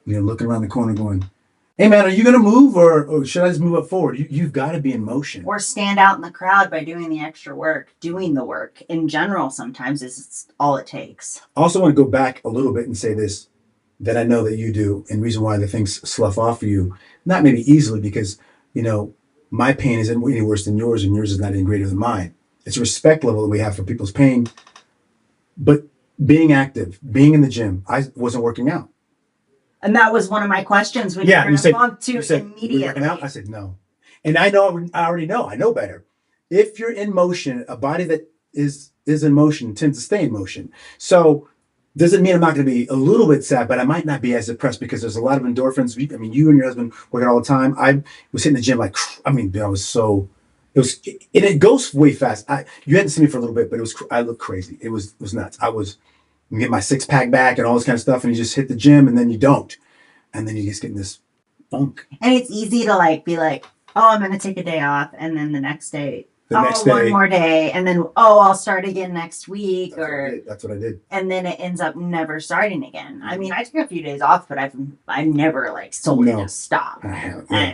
looking around the corner going, hey man, are you going to move or should I just move up forward? You've got to be in motion. Or stand out in the crowd by doing the extra work. Doing the work in general sometimes is all it takes. I also want to go back a little bit and say this, that I know that you do, and reason why the things slough off for you, not maybe easily because, my pain isn't any worse than yours and yours is not any greater than mine. It's a respect level that we have for people's pain. But being active, being in the gym, I wasn't working out. And that was one of my questions when you said immediately. Working out? I said no. And I already know. I know better. If you're in motion, a body that is in motion tends to stay in motion. So doesn't mean I'm not going to be a little bit sad, but I might not be as depressed because there's a lot of endorphins. I mean, you and your husband work out all the time. I was hitting the gym it goes way fast. You hadn't seen me for a little bit, but I looked crazy. It was nuts. I was get my 6-pack back and all this kind of stuff, and you just hit the gym and then you don't. And then you just get in this funk. And it's easy to be like, oh, I'm going to take a day off. And then the next day, one more day. And then, I'll start again next week. That's what I did. And then it ends up never starting again. I mean, I took a few days off, but I never solely just stopped. I have, yeah.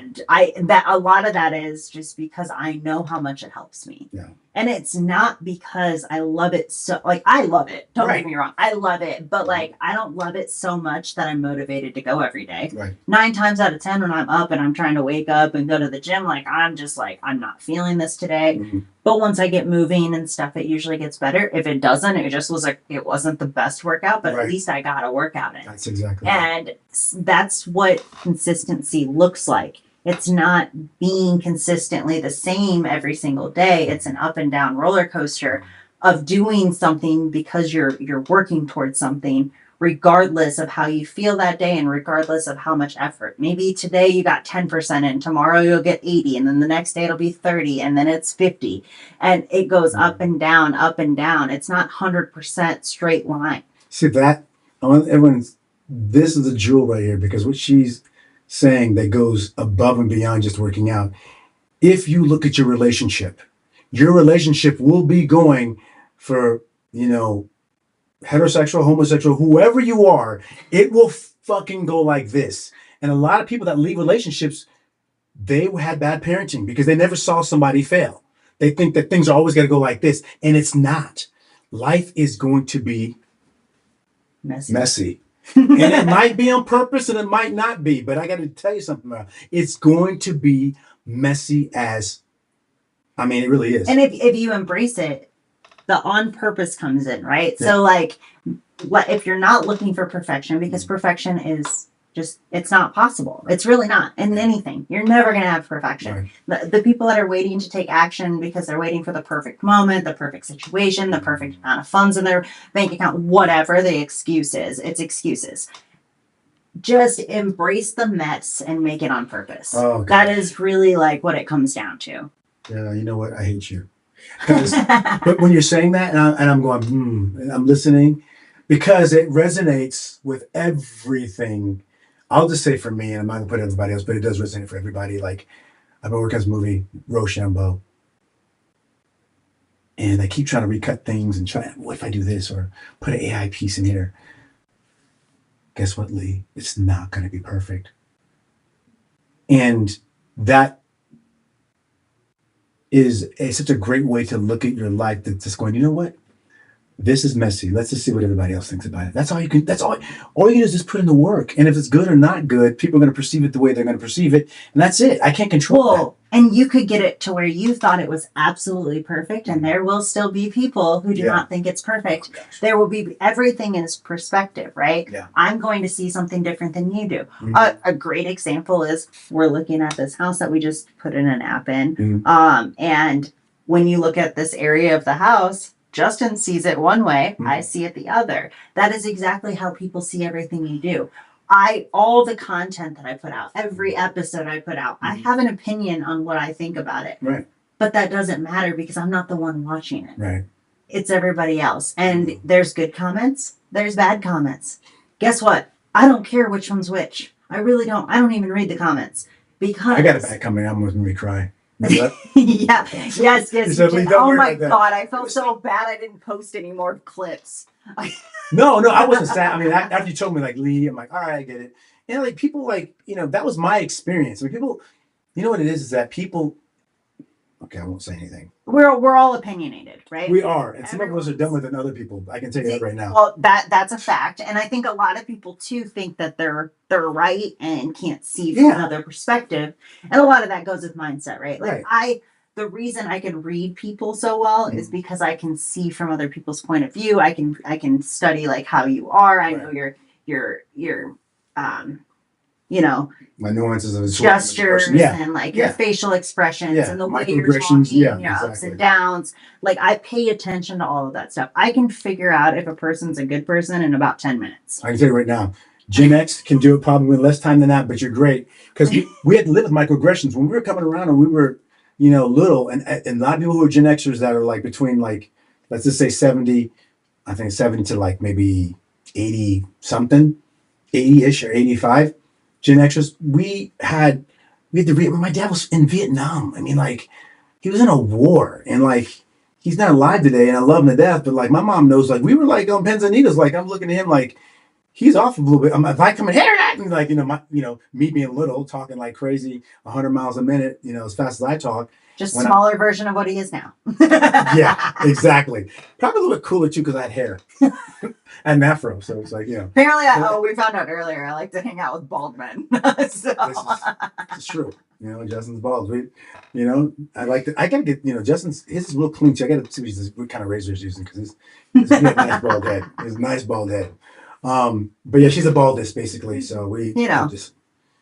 And a lot of that is just because I know how much it helps me. Yeah. And it's not because I love it so, I love it. Don't get me wrong. I love it. But, I don't love it so much that I'm motivated to go every day. Right. 9 times out of 10 when I'm up and I'm trying to wake up and go to the gym, I'm just I'm not feeling this today. Mm-hmm. But once I get moving and stuff, it usually gets better. If it doesn't, it just was it wasn't the best workout, but at least I got a workout in. That's exactly right. And that's what consistency looks like. It's not being consistently the same every single day. It's an up and down roller coaster of doing something because you're working towards something, regardless of how you feel that day and regardless of how much effort. Maybe today you got 10% in, tomorrow you'll get 80, and then the next day it'll be 30, and then it's 50. And it goes up and down, up and down. It's not 100% straight line. See that? I want everyone, this is a jewel right here, because what she's saying that goes above and beyond just working out. If you look at your relationship will be going for, heterosexual, homosexual, whoever you are, it will fucking go like this. And a lot of people that leave relationships, they had bad parenting because they never saw somebody fail. They think that things are always going to go like this, and it's not. Life is going to be messy. And it might be on purpose and it might not be, but I got to tell you something about it. It's going to be messy it really is. And if you embrace it, the on purpose comes in, right? Yeah. So if you're not looking for perfection, because perfection is just, it's not possible. It's really not in anything. You're never going to have perfection. Right. The people that are waiting to take action because they're waiting for the perfect moment, the perfect situation, the perfect amount of funds in their bank account, whatever the excuse is, it's excuses. Just embrace the mess and make it on purpose. Oh, okay. That is really what it comes down to. Yeah, you know what? I hate you. But when you're saying that and I'm going, and I'm listening, because it resonates with everything. I'll just say for me, and I'm not gonna put everybody else, but it does resonate for everybody. Like I've been working on this movie, Rochambeau, and I keep trying to recut things and try. What if I do this or put an AI piece in here? Guess what, Lee? It's not going to be perfect, and that is such a great way to look at your life. That's just going, you know what? This is messy. Let's just see what everybody else thinks about it. That's all you can. That's all. All you can do is just put in the work. And if it's good or not good, people are going to perceive it the way they're going to perceive it, and that's it. I can't control that. And you could get it to where you thought it was absolutely perfect, and there will still be people who do not think it's perfect. Oh, there will be everything is perspective, right? Yeah. I'm going to see something different than you do. A great example is we're looking at this house that we just put in an app in, and when you look at this area of the house, Justin sees it one way, I see it the other. That is exactly how people see everything you do. All the content that I put out, every episode I put out, I have an opinion on what I think about it. Right. But that doesn't matter because I'm not the one watching it. Right. It's everybody else. And there's good comments, there's bad comments. Guess what? I don't care which one's which. I really don't. I don't even read the comments because I got a bad comment. I'm going to cry. yeah. Yes. Oh my God. I felt so bad I didn't post any more clips. No, I wasn't sad. I mean, after you told me, like, Lee, I'm like, all right, I get it. And like people, like, that was my experience. I mean, people, you know what it is that people. Okay, I won't say anything. We're all opinionated, right? We are, and some of us are dumber than other people. I can tell you that right now. Well, that's a fact, and I think a lot of people too think that they're right and can't see from another perspective, and a lot of that goes with mindset, right? Like the reason I can read people so well is because I can see from other people's point of view. I can study like how you are. I know your my nuances of gestures and like your facial expressions and the way you're talking, your ups and downs. Like I pay attention to all of that stuff. I can figure out if a person's a good person in about 10 minutes. I can tell you right now, Gen X can do it probably in less time than that, but you're great. Because we had to live with microaggressions when we were coming around and we were, little. And a lot of people who are Gen Xers that are like between like, let's just say 70 to like maybe 80 something, 80-ish or 85. Gen Xers, we had to read. My dad was in Vietnam. I mean, like, he was in a war, and like, he's not alive today, and I love him to death. But like, my mom knows, like, we were like on pins and needles. Like, I'm looking at him like he's off a little bit. If I come in here, and like, me being little, talking like crazy, 100 miles a minute, as fast as I talk. Just smaller version of what he is now. Yeah, exactly. Probably a little bit cooler too because I had hair and an afro, so it's like Apparently, we found out earlier. I like to hang out with bald men. So. It's true. Justin's bald. I like to. I gotta get. Justin's his is real clean too. I gotta see what kind of razor he's using because he's a nice bald head. He's a nice bald head. But yeah, she's a baldess basically. So we just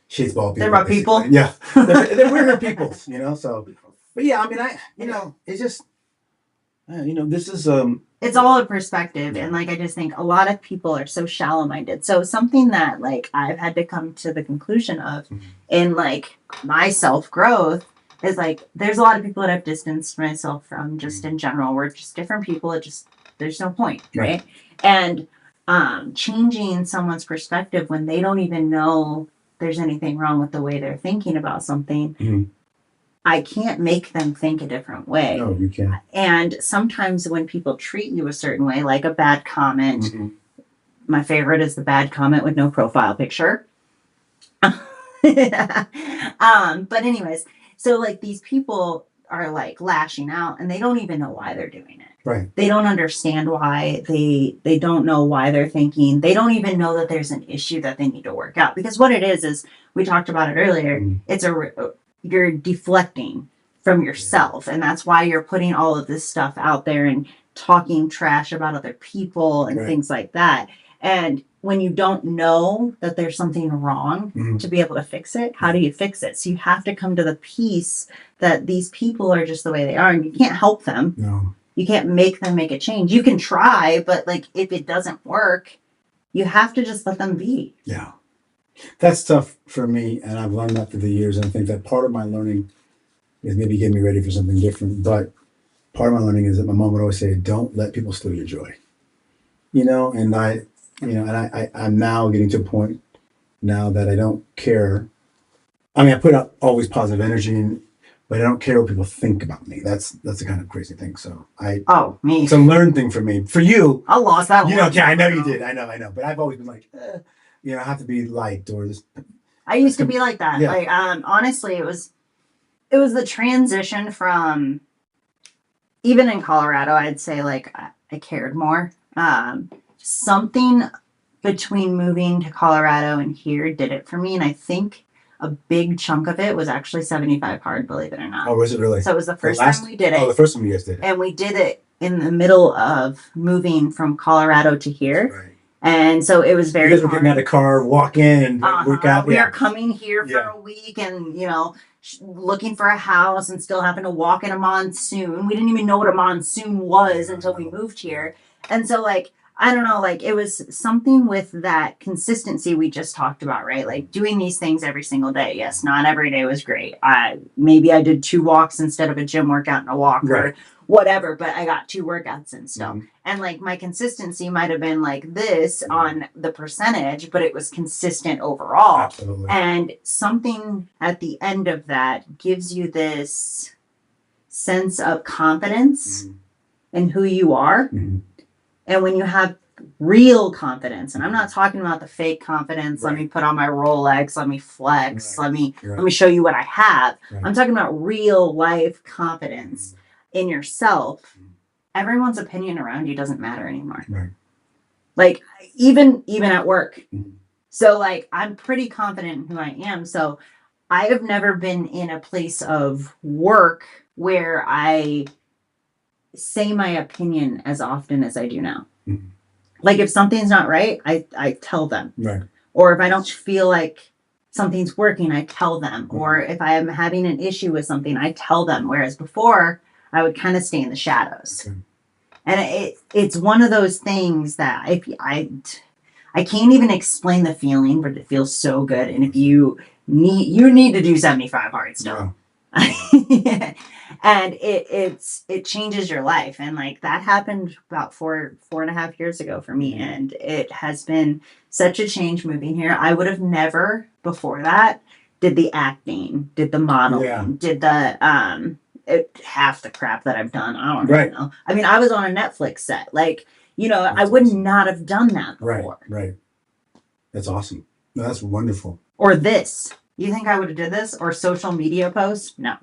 she's bald people. They're my people. Yeah, we're her people. So. But yeah, I mean, it's just, this is it's all a perspective, and like I just think a lot of people are so shallow-minded. So something that like I've had to come to the conclusion of in like my self-growth is like there's a lot of people that I've distanced myself from just in general. We're just different people. There's no point, right? And changing someone's perspective when they don't even know there's anything wrong with the way they're thinking about something. I can't make them think a different way. No, you can't. And sometimes when people treat you a certain way, like a bad comment, my favorite is the bad comment with no profile picture. But anyways, so like these people are like lashing out and they don't even know why they're doing it. Right. They don't understand why. They don't know why they're thinking. They don't even know that there's an issue that they need to work out. Because what it is we talked about it earlier. It's you're deflecting from yourself, and that's why you're putting all of this stuff out there and talking trash about other people and things like that. And when you don't know that there's something wrong to be able to fix it, how do you fix it? So you have to come to the peace that these people are just the way they are, and you can't help them. No. You can't make them make a change. You can try, but like if it doesn't work, you have to just let them be. Yeah. That's tough for me, and I've learned that through the years. And I think that part of my learning is maybe getting me ready for something different. But part of my learning is that my mom would always say, "Don't let people steal your joy." and I'm now getting to a point now that I don't care. I mean, I put out always positive energy, but I don't care what people think about me. That's the kind of crazy thing. So me. It's a learned thing for me. For you, I lost that. Yeah, I know you did. I know. But I've always been like, I have to be liked or this. I used to be like that. Yeah. Like, honestly, it was the transition from, even in Colorado, I'd say like I cared more. Something between moving to Colorado and here did it for me, and I think a big chunk of it was actually 75 hard, believe it or not. Oh, was it really? So it was the first time we did it. Oh, the first time you guys did it. And we did it in the middle of moving from Colorado to here. Right. And so it was very You guys were getting out of the car, walk in and work out. We are coming here for a week and, looking for a house and still having to walk in a monsoon. We didn't even know what a monsoon was until we moved here. And so, I don't know, it was something with that consistency we just talked about, right? Like doing these things every single day. Yes, not every day was great. Maybe I did 2 walks instead of a gym workout and a walk or whatever, but I got 2 workouts in still. Mm-hmm. And my consistency might have been like this on the percentage, but it was consistent overall. Absolutely. And something at the end of that gives you this sense of confidence in who you are. Mm-hmm. And when you have real confidence, and I'm not talking about the fake confidence, let me put on my Rolex, let me flex, let me show you what I have. I'm talking about real life confidence in yourself. Everyone's opinion around you doesn't matter anymore. Right. Even at work. So I'm pretty confident in who I am. So I have never been in a place of work where I say my opinion as often as I do now. Mm-hmm. If something's not right, I tell them. Right. Or if I don't feel like something's working, I tell them. Mm-hmm. Or if I am having an issue with something, I tell them. Whereas before, I would kind of stay in the shadows. Okay. And it's one of those things that I can't even explain the feeling, but it feels so good. And if you need to do 75 hard still. Yeah. And it changes your life. And that happened about 4.5 years ago for me. And it has been such a change moving here. I would have never before that did the acting, did the modeling, did the half the crap that I've done. I don't know. I mean, I was on a Netflix set. I would not have done that before. Right. That's awesome. No, that's wonderful. Or this. You think I would have did this? Or social media posts? No.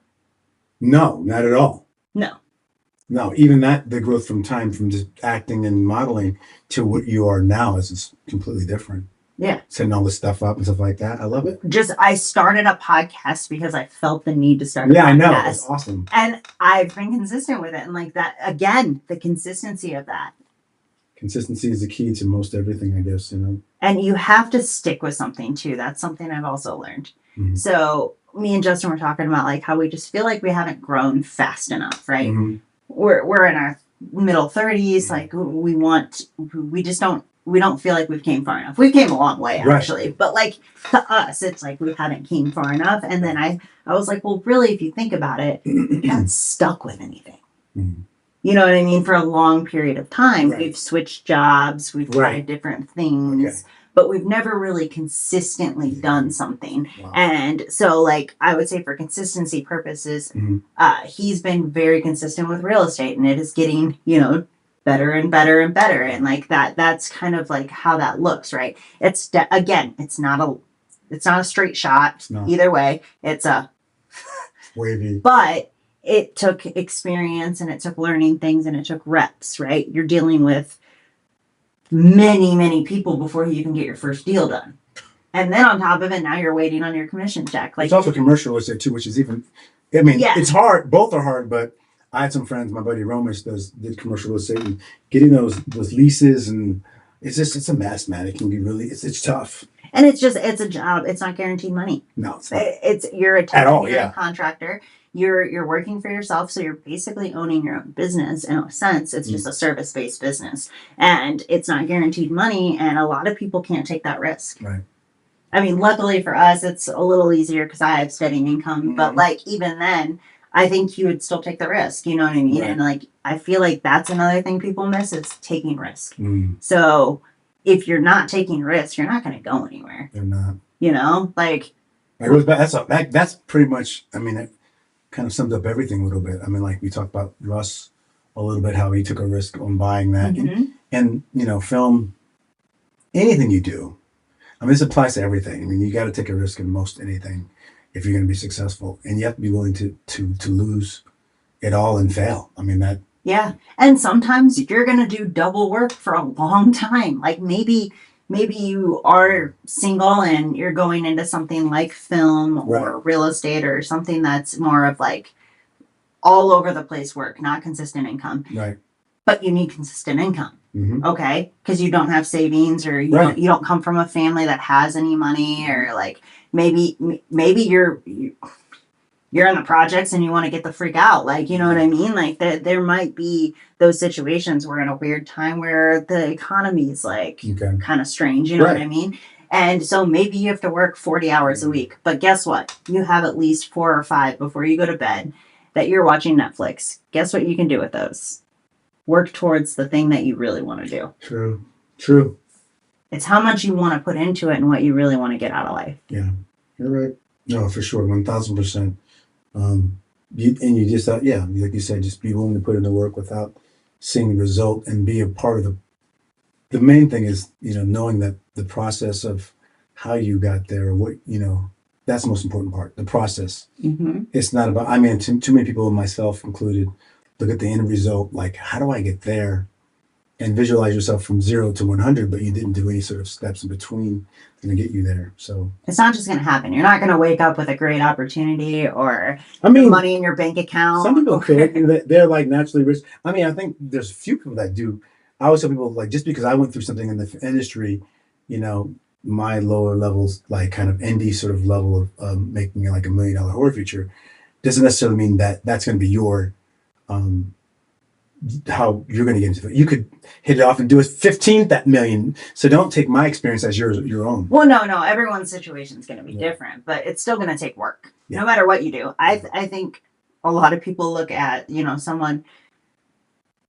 No, not at all. No, even the growth from just acting and modeling to what you are now is completely different. Yeah. Setting all this stuff up and stuff like that. I love it. I started a podcast because I felt the need to start a podcast. Yeah, I know. It's awesome. And I've been consistent with it. And that, again, the consistency of that. Consistency is the key to most everything, I guess, And you have to stick with something, too. That's something I've also learned. Mm-hmm. So me and Justin were talking about how we just feel like we haven't grown fast enough, right? Mm-hmm. We're in our middle 30s. We don't feel like we've came far enough. We came a long way actually, but to us, it's we haven't came far enough. And then I was like, well, really, if you think about it, we haven't stuck with anything. Mm-hmm. You know what I mean? For a long period of time, we've switched jobs, we've tried different things. Okay. But we've never really consistently done something. Wow. And so, I would say for consistency purposes, he's been very consistent with real estate, and it is getting, better and better and better. And that's kind of how that looks, right? It's it's not a straight shot either way. It's a wavy. But it took experience and it took learning things and it took reps, right? You're dealing with many, many people before you even get your first deal done. And then on top of it, now you're waiting on your commission check. It's also commercial real estate too, which is even, it's hard. Both are hard, but I had some friends, my buddy Romish did commercial real estate, and getting those leases, and it's a mess, man. It can be really, it's tough. And it's a job. It's not guaranteed money. No, it's not. You're a temporary contractor. You're working for yourself, so you're basically owning your own business. In a sense, it's just a service-based business, and it's not guaranteed money. And a lot of people can't take that risk. Right. I mean, luckily for us, it's a little easier because I have steady income. Mm-hmm. But even then, I think you would still take the risk. You know what I mean? Right. And like, I feel like that's another thing people miss is taking risk. Mm. So if you're not taking risks, you're not going to go anywhere. They're not. You know, like that's pretty much. I mean, it kind of sums up everything a little bit. I mean, like we talked about Russ a little bit, how he took a risk on buying that, and you know, film, anything you do. I mean, this applies to everything. I mean, you got to take a risk in most anything if you're going to be successful, and you have to be willing to lose it all and fail. I mean that. Yeah, and sometimes you're gonna do double work for a long time. Like maybe you are single and you're going into something like film or real estate or something that's more of like all over the place work, not consistent income. Right. But you need consistent income. Okay, because you don't have savings or you don't come from a family that has any money, or like maybe you're in the projects and you want to get the freak out, like, you know what I mean? Like there might be those situations where in a weird time where the economy is like kind of strange, you know what I mean? And so maybe you have to work 40 hours a week, but guess what? You have at least 4 or 5 before you go to bed that you're watching Netflix. Guess what you can do with those? Work towards the thing that you really want to do. True. It's how much you want to put into it and what you really want to get out of life. Yeah, you're right. No, for sure, 1,000%. You just like you said, just be willing to put in the work without seeing the result and be a part of the main thing is, you know, knowing that the process of how you got there, or what, you know, that's the most important part, the process. It's not about, I mean, too many people, myself included, look at the end result, like, how do I get there? And visualize yourself from 0 to 100, but you didn't do any sort of steps in between to get you there. So it's not just going to happen. You're not going to wake up with a great opportunity or money in your bank account. Some people could. They're like naturally rich. I mean, I think there's a few people that do. I always tell people, like, just because I went through something in the industry, you know, my lower levels, like kind of indie sort of level of making like $1 million horror feature, doesn't necessarily mean that that's going to be your how you're going to get into it. You could hit it off and do a 15th that million. So don't take my experience as your own. Well, no. Everyone's situation is going to be different, but it's still going to take work, no matter what you do. I think a lot of people look at, you know, someone.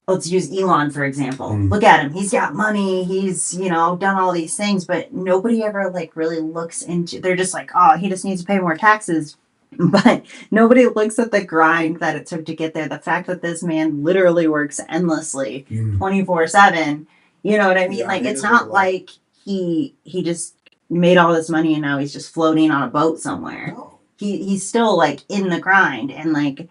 Let's use Elon, for example. Look at him. He's got money. He's, you know, done all these things, but nobody ever like really looks into, they're just like, oh, he just needs to pay more taxes. But nobody looks at the grind that it took to get there. The fact that this man literally works endlessly 24/7, you know what I mean? Yeah, like, it's not like he just made all this money and now he's just floating on a boat somewhere. No. He's still like in the grind, and like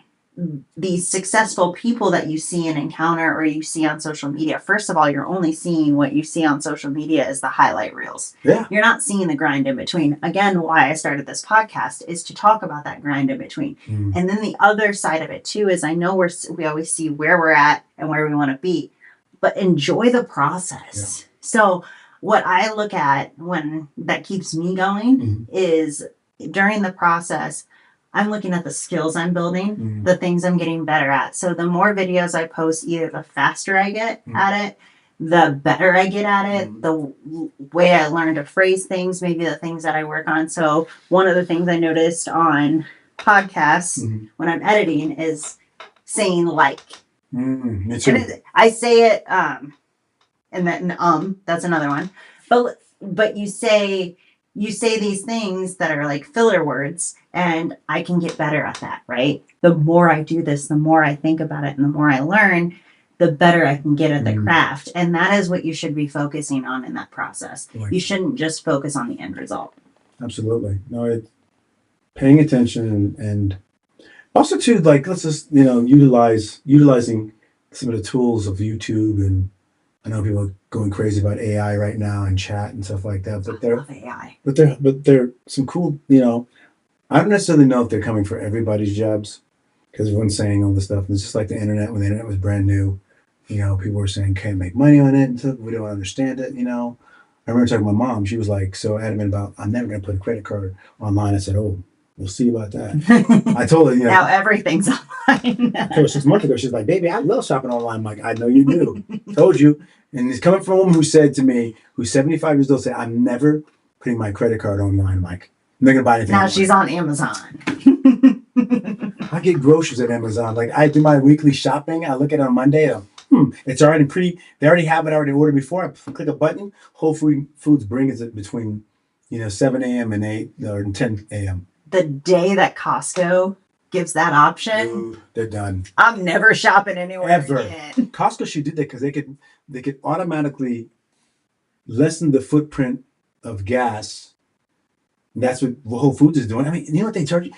these successful people that you see and encounter or you see on social media, first of all, you're only seeing what you see on social media is the highlight reels. Yeah. You're not seeing the grind in between. Again, why I started this podcast is to talk about that grind in between. And then the other side of it too is, I know we always see where we're at and where we want to be, but enjoy the process. Yeah. So what I look at when that keeps me going is during the process, I'm looking at the skills I'm building, the things I'm getting better at. So the more videos I post, either the faster I get at it, the better I get at it, the way I learn to phrase things, maybe the things that I work on. So one of the things I noticed on podcasts when I'm editing is saying like. Me too. I say it, and then that's another one. But you say these things that are like filler words, and I can get better at that, right? The more I do this, the more I think about it, and the more I learn, the better I can get at the craft. And that is what you should be focusing on in that process. You shouldn't just focus on the end result. Absolutely. No, it's paying attention and also too, like, let's just, you know, utilizing some of the tools of YouTube. And I know people are going crazy about AI right now and chat and stuff like that, but I love AI. But they're some cool, you know, I don't necessarily know if they're coming for everybody's jobs, because everyone's saying all this stuff. And it's just like the internet, when the internet was brand new, you know, people were saying, can't make money on it and stuff. We don't understand it, you know. I remember talking to my mom. She was like so adamant about, I'm never going to put a credit card online. I said, oh, we'll see about that. I told her, you know. Now everything's online. I told her 6 months ago, she's like, baby, I love shopping online. I'm like, I know you do. Told you. And it's coming from a woman who said to me, who's 75 years old, said, I'm never putting my credit card online. I'm like, I'm not going to buy anything. Now online. She's on Amazon. I get groceries at Amazon. Like I do my weekly shopping. I look at it on Monday. It's already they already have it already ordered before. I click a button. Whole Foods brings it between, 7 a.m. and 8 or 10 a.m. The day that Costco gives that option, Ooh, they're done. I'm never shopping anywhere Ever. again. Costco should do that because they could automatically lessen the footprint of gas. And that's what Whole Foods is doing. I mean, you know what they charge you?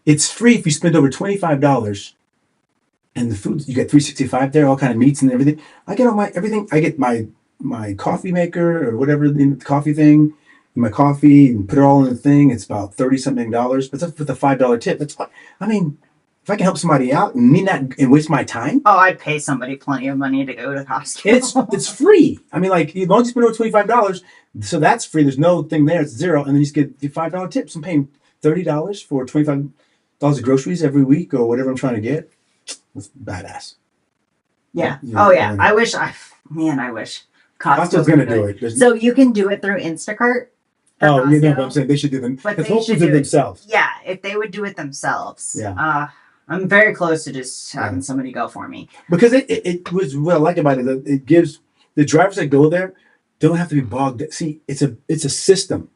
It's free if you spend over $25. And the foods you get 365 there, all kind of meats and everything. I get all my everything. I get my coffee maker or whatever the coffee thing, and my coffee, and put it all in the thing. It's about $30-something, but that's with a $5 tip. That's fine. I mean, if I can help somebody out and me not and waste my time, Oh, I'd pay somebody plenty of money to go to Costco. it's free. I mean, like as long as you spend over $25, so that's free. There's no thing there. It's zero, and then you just get your $5 tips. I'm paying $30 for $25 of groceries every week or whatever I'm trying to get. That's badass. Yeah. Yeah, Oh yeah. yeah. I wish Costco's going to do it. So you can do it through Instacart. Oh, you know Costco. what I'm saying? They should do them. But Because they Whole should Foods do do it it. themselves. Yeah, if they would do it themselves. Yeah. I'm very close to just having somebody go for me. Because it was what I like about it. It gives the drivers that go there don't have to be bogged. See, it's a system.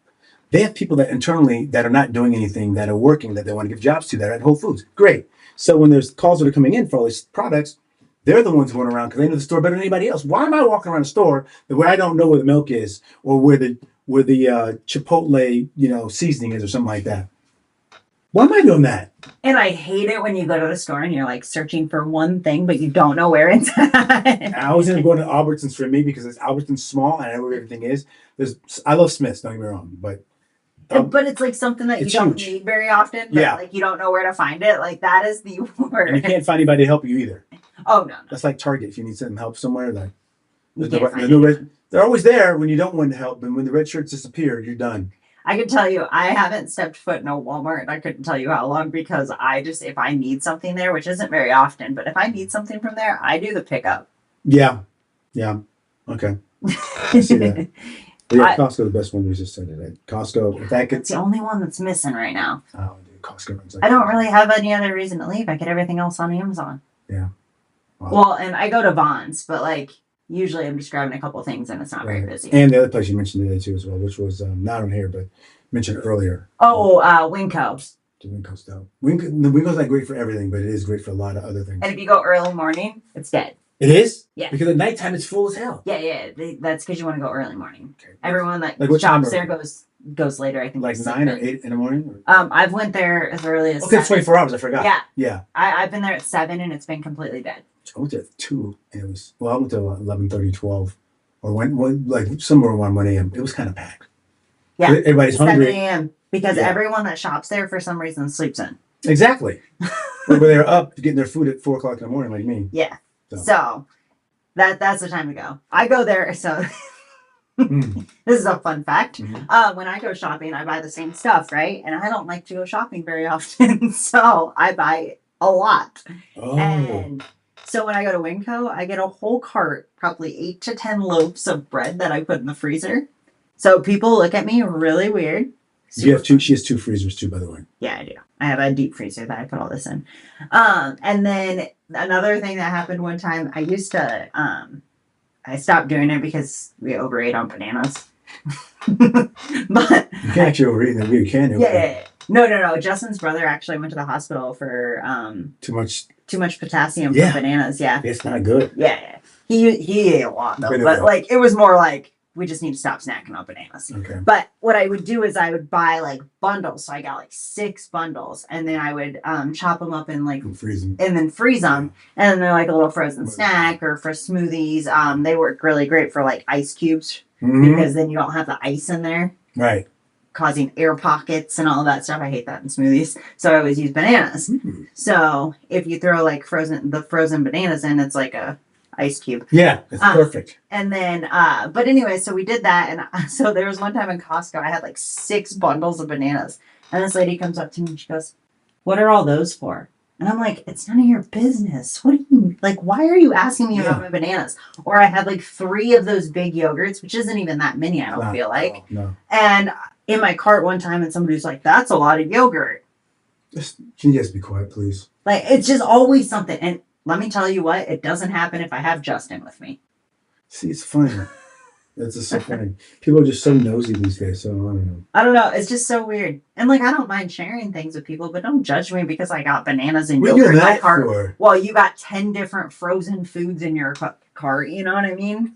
They have people that internally that are not doing anything that are working that they want to give jobs to that are at Whole Foods. Great. So when there's calls that are coming in for all these products, they're the ones going around because they know the store better than anybody else. Why am I walking around a store where I don't know where the milk is or where the Chipotle seasoning is or something like that? Why am I doing that? And I hate it when you go to the store and you're like searching for one thing, but you don't know where it's at. I always end up going to Albertsons for me because Albertsons small and I know where everything is. I love Smith's, don't get me wrong, but it's like something that you don't need very often, but like you don't know where to find it. Like that is the word. And you can't find anybody to help you either. Oh no. That's like Target. If you need some help somewhere, they're always there when you don't want help, and when the red shirts disappear, you're done. I can tell you, I haven't stepped foot in a Walmart, and I couldn't tell you how long because if I need something there, which isn't very often, but if I need something from there, I do the pickup. Yeah. Okay. I see that. But yeah, Costco's the best one we just said today. Costco, if that It's the only one that's missing right now. Oh, dude, Costco runs like I don't really have any other reason to leave. I get everything else on Amazon. Yeah. Wow. Well, and I go to Vons, but like usually I'm just grabbing a couple things and it's not very busy. And the other place you mentioned today too as well, which was not on here, but mentioned earlier. Oh, Winco. The Winco's dope. The Winco's not great for everything, but it is great for a lot of other things. And if you go early morning, it's dead. It is? Yeah. Because at nighttime it's full as hell. Yeah. That's because you want to go early morning. Okay. Everyone that like shops there goes later. I think like 9 or 8 in the morning. I've went there as early as. Okay, 24 hours. I forgot. Yeah. I've been there at 7 and it's been completely dead. I went there at 2 and it was I went to 11:30, 12, or when like somewhere around 1 a.m. It was kind of packed. Yeah. Everybody's hungry. 7 a.m. because everyone that shops there for some reason sleeps in. Exactly. Or they're up getting their food at 4 o'clock in the morning, like me. Yeah. So that's the time to go. I go there. So this is a fun fact. Mm-hmm. When I go shopping, I buy the same stuff, right? And I don't like to go shopping very often, so I buy a lot. Oh. And so when I go to Winco, I get a whole cart, probably 8 to 10 loaves of bread that I put in the freezer. So people look at me really weird. You have two. She has 2 freezers too, by the way. Yeah, I do. I have a deep freezer that I put all this in. And then another thing that happened one time, I used to, I stopped doing it because we overate on bananas. But you can't actually overeat them. You can. Yeah. No. Justin's brother actually went to the hospital for too much potassium from bananas. Yeah, it's not good. Yeah. He ate a lot though, but like it was more like we just need to stop snacking on bananas. Okay. But what I would do is I would buy like bundles. So I got like 6 bundles, and then I would chop them up and like freeze them, and then freeze them, and then they're like a little frozen snack or for smoothies. They work really great for like ice cubes because then you don't have the ice in there, right? Causing air pockets and all of that stuff. I hate that in smoothies, so I always use bananas. So if you throw like frozen bananas in, it's like a ice cube. Yeah, it's perfect. And then, but anyway, so we did that. And so there was one time in Costco, I had like 6 bundles of bananas. And this lady comes up to me and she goes, "What are all those for?" And I'm like, "It's none of your business. What do you, like, why are you asking me about my bananas?" Or I had like 3 of those big yogurts, which isn't even that many, I don't feel like. No. And in my cart one time, and somebody was like, "That's a lot of yogurt." Can you guys be quiet, please? Like, it's just always something. And let me tell you what, it doesn't happen if I have Justin with me. See, it's funny. It's just so funny. People are just so nosy these days. So I don't know. I don't know. It's just so weird. And like, I don't mind sharing things with people, but don't judge me because I got bananas and What yogurt are in you my that cart. for? Well, you got 10 different frozen foods in your cart. You know what I mean?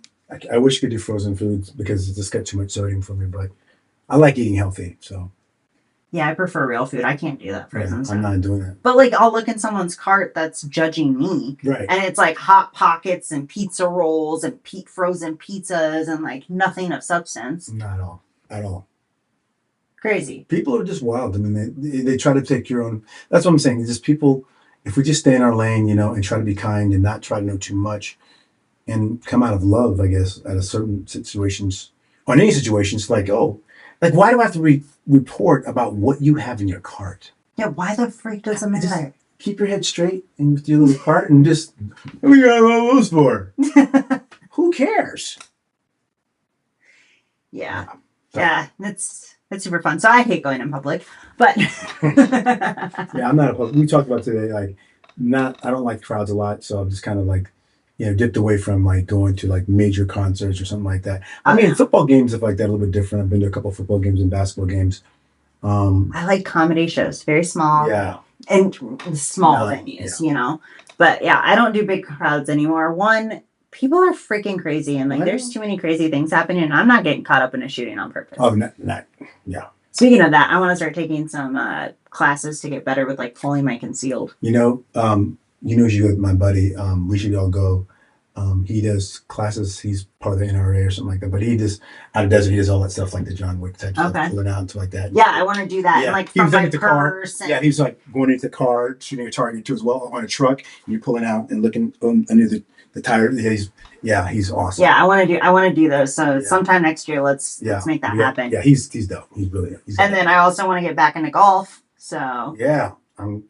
I wish you could do frozen foods because it just got too much sodium for me. But I like eating healthy, so Yeah, I prefer real food. I can't do that frozen stuff. I'm not doing that. But like, I'll look in someone's cart that's judging me, Right. and it's like hot pockets and pizza rolls and frozen pizzas and like nothing of substance. Not at all. Crazy. People are just wild. I mean, they try to take your own. That's what I'm saying. It's just people. If we just stay in our lane, and try to be kind and not try to know too much, and come out of love, I guess, at a certain situations or in any situations, like why do I have to report about what you have in your cart? Yeah, why the freak does it matter? Keep your head straight and with your little cart and just, what are you got all those for? Who cares? Yeah. So, Yeah, that's super fun. So I hate going in public, but yeah, I'm not. We talked about today, like, I don't like crowds a lot, so I'm just kind of like, dipped away from like going to like major concerts or something like that. I mean, football games, stuff like that, a little bit different. I've been to a couple of football games and basketball games. I like comedy shows, very small. Yeah. And small venues, But yeah, I don't do big crowds anymore. One, people are freaking crazy, and like there's too many crazy things happening, and I'm not getting caught up in a shooting on purpose. Oh, yeah. Speaking of that, I want to start taking some classes to get better with like pulling my concealed. You go with my buddy. We should all go. He does classes. He's part of the NRA or something like that. But he just out of desert. He does all that stuff like the John Wick type stuff, pulling out and stuff like that. Yeah, I want to do that. Yeah, and, like he was from like my the car. purse. Yeah, he was like going into the car, shooting a target too as well on a truck. And you're pulling out and looking under the tire. He's awesome. Yeah, I want to do those. So sometime next year, let's make that happen. Yeah, he's dope. He's brilliant. And then I also want to get back into golf. So yeah. I'm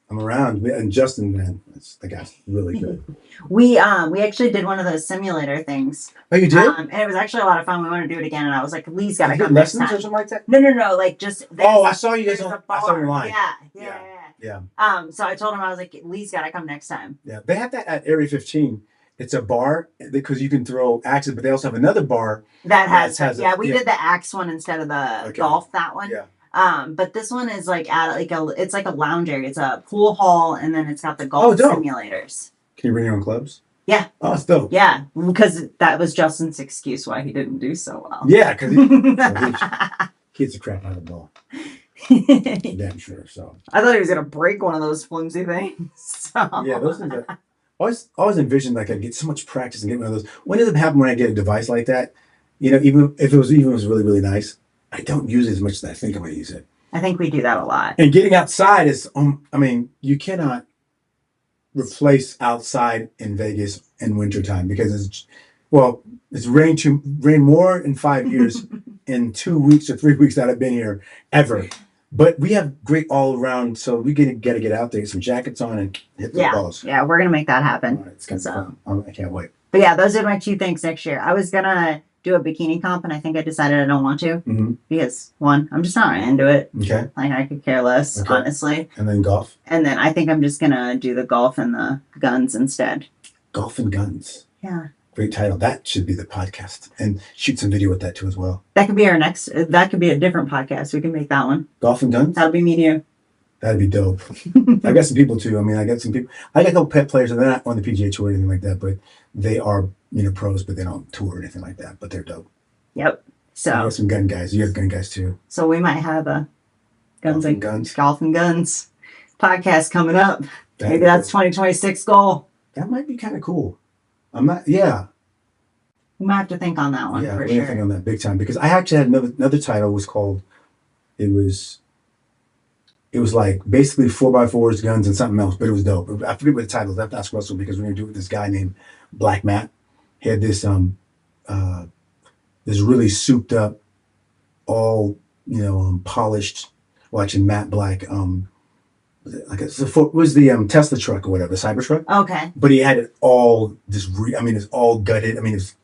around, and Justin, man, the guy's really good. We actually did one of those simulator things. Oh, you did? And it was actually a lot of fun. We want to do it again, and I was like, Lee's got to come lessons next time. or something like that. No, like just. I saw you guys on. I saw you online. Yeah. So I told him, I was like, Lee's got to come next time. Yeah, they have that at Area 15. It's a bar because you can throw axes, but they also have another bar that has we did the axe one instead of the golf that one. Yeah. But this one is like it's like a lounge area. It's a pool hall, and then it's got the golf simulators. Can you bring your own clubs? Yeah. Oh, it's dope. Yeah, because that was Justin's excuse why he didn't do so well. Yeah, because he hits the crap out of the ball. Damn sure. So I thought he was gonna break one of those flimsy things. So. Yeah, those things. Always envisioned like I'd get so much practice and get one of those. What ends up happening when I get a device like that? Even if it was really really nice, I don't use it as much as I think I'm going to use it. I think we do that a lot. And getting outside is, you cannot replace outside in Vegas in wintertime because it's rained more in 5 years in 2 weeks or 3 weeks that I've been here ever. But we have great all around, so we got to get out there, get some jackets on, and hit the balls. Yeah, we're going to make that happen. Right, it's going to be fun. I can't wait. But yeah, those are my 2 things next year. I was going to do a bikini comp, and I think I decided I don't want to because one, I'm just not into it. Okay. Like I could care less, honestly. And then golf. And then I think I'm just gonna do the golf and the guns instead. Golf and guns. Yeah. Great title. That should be the podcast, and shoot some video with that too as well. That could be our next. That could be a different podcast. We can make that one. Golf and guns. That'll be me and you. That'd be dope. I got some people too. I got some people. I got a couple pet players, and they're not on the PGA Tour or anything like that, but they are pros, but they don't tour or anything like that. But they're dope. Yep. So I got some gun guys. You have gun guys too. So we might have a golf and guns podcast coming up. Maybe that's 2026 goal. That might be kind of cool. I'm not. Yeah. We might have to think on that one. Yeah, for sure. Think on that big time because I actually had another title was called. It was like basically 4x4s, guns, and something else, but it was dope. I forget what the title is. That's Russell because we're gonna do it with this guy named Black Matt. He had this this really souped up, all polished, watching matte black was the Tesla truck or whatever, the Cybertruck. Okay. But he had it all just it's all gutted. It's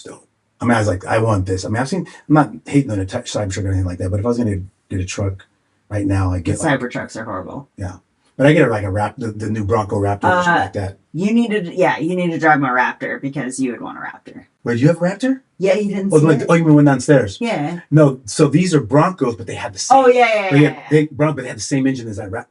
dope. I was like, I want this. I'm not hating on a Cybertruck or anything like that, but if I was gonna get a truck, right now. I The get like, Cybertrucks are horrible. yeah, but I get like a Raptor, the new Bronco Raptor or something like that. You need to drive my Raptor because you would want a Raptor. Wait, you have a Raptor? Yeah, you didn't Oh, see like, it? oh, you mean went downstairs? Yeah. No, so these are Broncos, but they have the same. Oh, yeah. Big Bronco, but they have the same engine as that Raptor.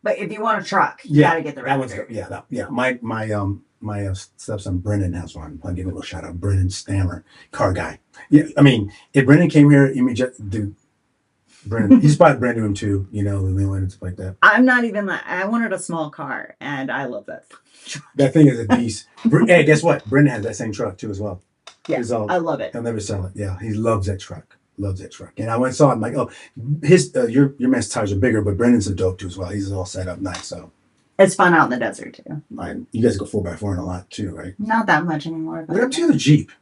But if you want a truck, you gotta get the Raptor. That one's my stepson Brennan has one. I'll give a little shout out, Brennan Stammer, car guy. Yeah, I mean, if Brennan came here, you mean just dude, Brennan, he's probably brand new too. You know, the new one and stuff like that. I'm not even like I wanted a small car, and I love that truck. That thing is a beast. Hey, guess what? Brennan has that same truck too as well. Yeah, I love it. He'll never sell it. Yeah, he loves that truck. Loves that truck. And I went and saw it. I'm like, oh, his your man's tires are bigger, but Brendan's a dope too as well. He's all set up nice. So it's fun out in the desert too. You guys go 4x4 in a lot too, right? Not that much anymore. What up to the Jeep?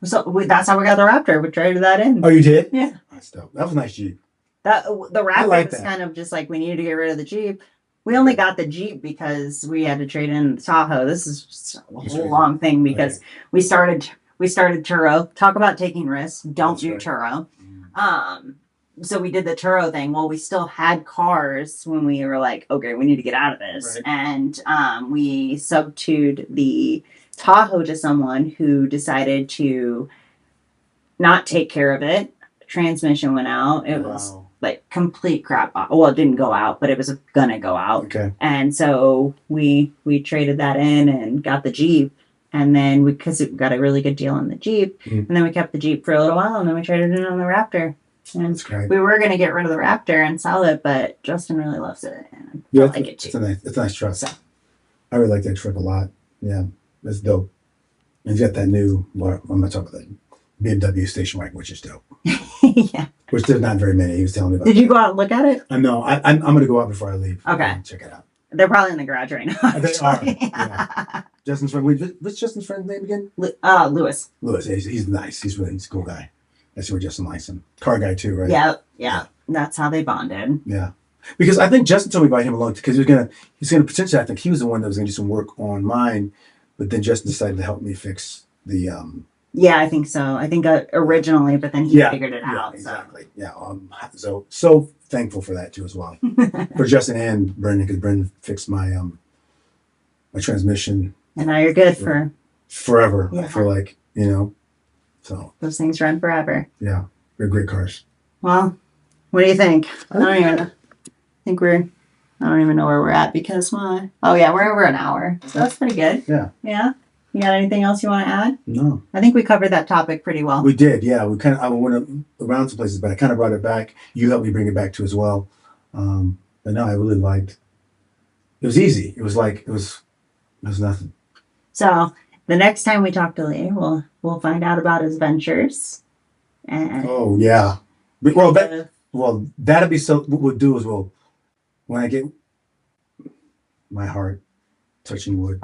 So that's how we got the Raptor. We traded that in. Oh, you did? Yeah. That's dope. That was a nice Jeep. The Raptor was kind of just like we needed to get rid of the Jeep. We only got the Jeep because we had to trade in the Tahoe. This is just a whole long thing because we started Turo. Talk about taking risks. Don't do Turo. So we did the Turo thing. Well, we still had cars when we were like, okay, we need to get out of this. Right. And we subtued the Tahoe to someone who decided to not take care of it. Transmission went out. It was like complete crap. Well, it didn't go out, but it was gonna go out. Okay. And so we traded that in and got the Jeep. And then because we got a really good deal on the Jeep, and then we kept the Jeep for a little while, and then we traded it on the Raptor. And that's great. We were going to get rid of the Raptor and sell it, but Justin really loves it, and I like it too. It's a nice truck. So. I really like that truck a lot. Yeah, that's dope. And he's got that new. Well, I'm not talking about that BMW station wagon, which is dope. Yeah. Which there's not very many. He was telling me about. Did you go out and look at it? No, I'm going to go out before I leave. Okay. Check it out. They're probably in the garage right now. They are. Yeah. Justin's friend. What's Justin's friend's name again? Lewis. Lewis. He's nice. He's a cool guy. That's where Justin likes him. Car guy too, right? Yeah. That's how they bonded. Yeah. Because I think Justin told me about him a long time because he's gonna potentially. I think he was the one that was gonna do some work on mine, but then Justin decided to help me fix the. Yeah, I think so. I think originally, but then he figured it out. Exactly. So. Yeah. So thankful for that too as well, for Justin and Brendan, because Brendan fixed my my transmission. And now you're good for forever. Yeah. I feel like so those things run forever. Yeah, they're great cars. Well, what do you think? I don't even know where we're at because we're over an hour, so that's pretty good. Yeah. Yeah. You got anything else you want to add? No. I think we covered that topic pretty well. We did, yeah. I went around some places, but I kind of brought it back. You helped me bring it back too as well. But no, I really liked. It was easy. It was nothing. So the next time we talk to Lee, we'll find out about his ventures. And oh yeah. That'll be so. What we'll do is when I get my heart touching wood.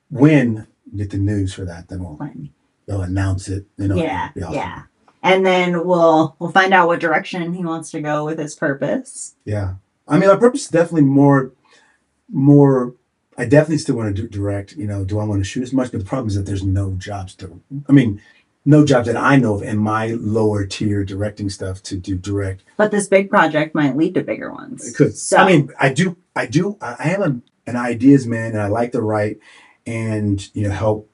When we get the news for that, then they'll announce it. Yeah. And then we'll find out what direction he wants to go with his purpose. Yeah. I mean, our purpose is definitely more. I definitely still want to direct. Do I want to shoot as much? But the problem is that there's no jobs no jobs that I know of in my lower tier directing stuff to do direct. But this big project might lead to bigger ones. It could. So. I mean, I do. I am an ideas man, and I like to write and help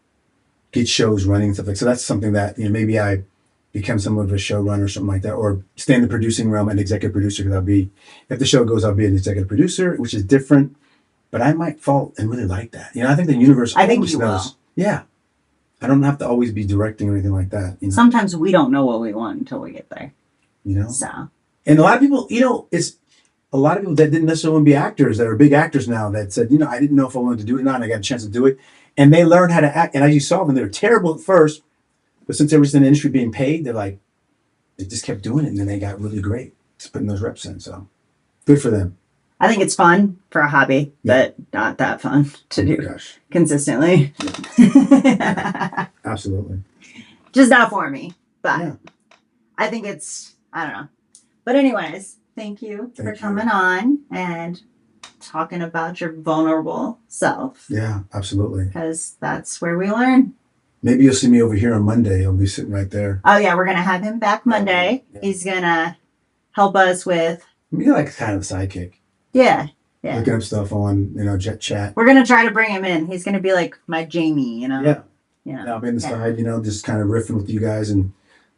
get shows running and stuff like. So that's something that maybe I become somewhat of a showrunner or something like that, or stay in the producing realm and executive producer. Because if the show goes, I'll be an executive producer, which is different. But I might fall and really like that. I think the universe. I think you knows. Will. Yeah. I don't have to always be directing or anything like that. Sometimes we don't know what we want until we get there. So. And a lot of people, it's a lot of people that didn't necessarily want to be actors that are big actors now that said, I didn't know if I wanted to do it or not, and I got a chance to do it. And they learned how to act. And as you saw them, they were terrible at first, but since they were in the industry being paid, they just kept doing it, and then they got really great just putting those reps in. So good for them. I think it's fun for a hobby, but not that fun to do consistently. Yeah. Absolutely. Just not for me, but I think I don't know. But anyways, thank you for coming on and talking about your vulnerable self. Yeah, absolutely. Because that's where we learn. Maybe you'll see me over here on Monday. I'll be sitting right there. Oh, yeah. We're going to have him back Monday. Yeah. He's going to help us with. You're like kind of a sidekick. Yeah. Looking up stuff on, Jet Chat. We're gonna try to bring him in. He's gonna be like my Jamie, Yeah. I'll be on the side, just kind of riffing with you guys and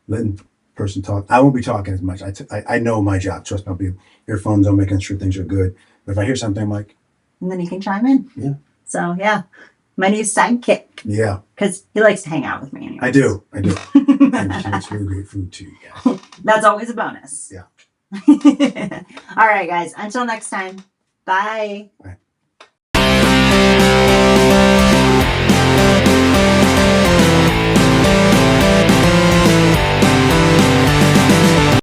letting person talk. I won't be talking as much. I know my job. Trust me, I'll be earphones on, making sure things are good. But if I hear something, I'm like, and then you can chime in. Yeah. So my new sidekick. Yeah. Because he likes to hang out with me anyway. I do. And she makes really great food too, you guys. That's always a bonus. Yeah. All right, guys. Until next time. Bye. Bye.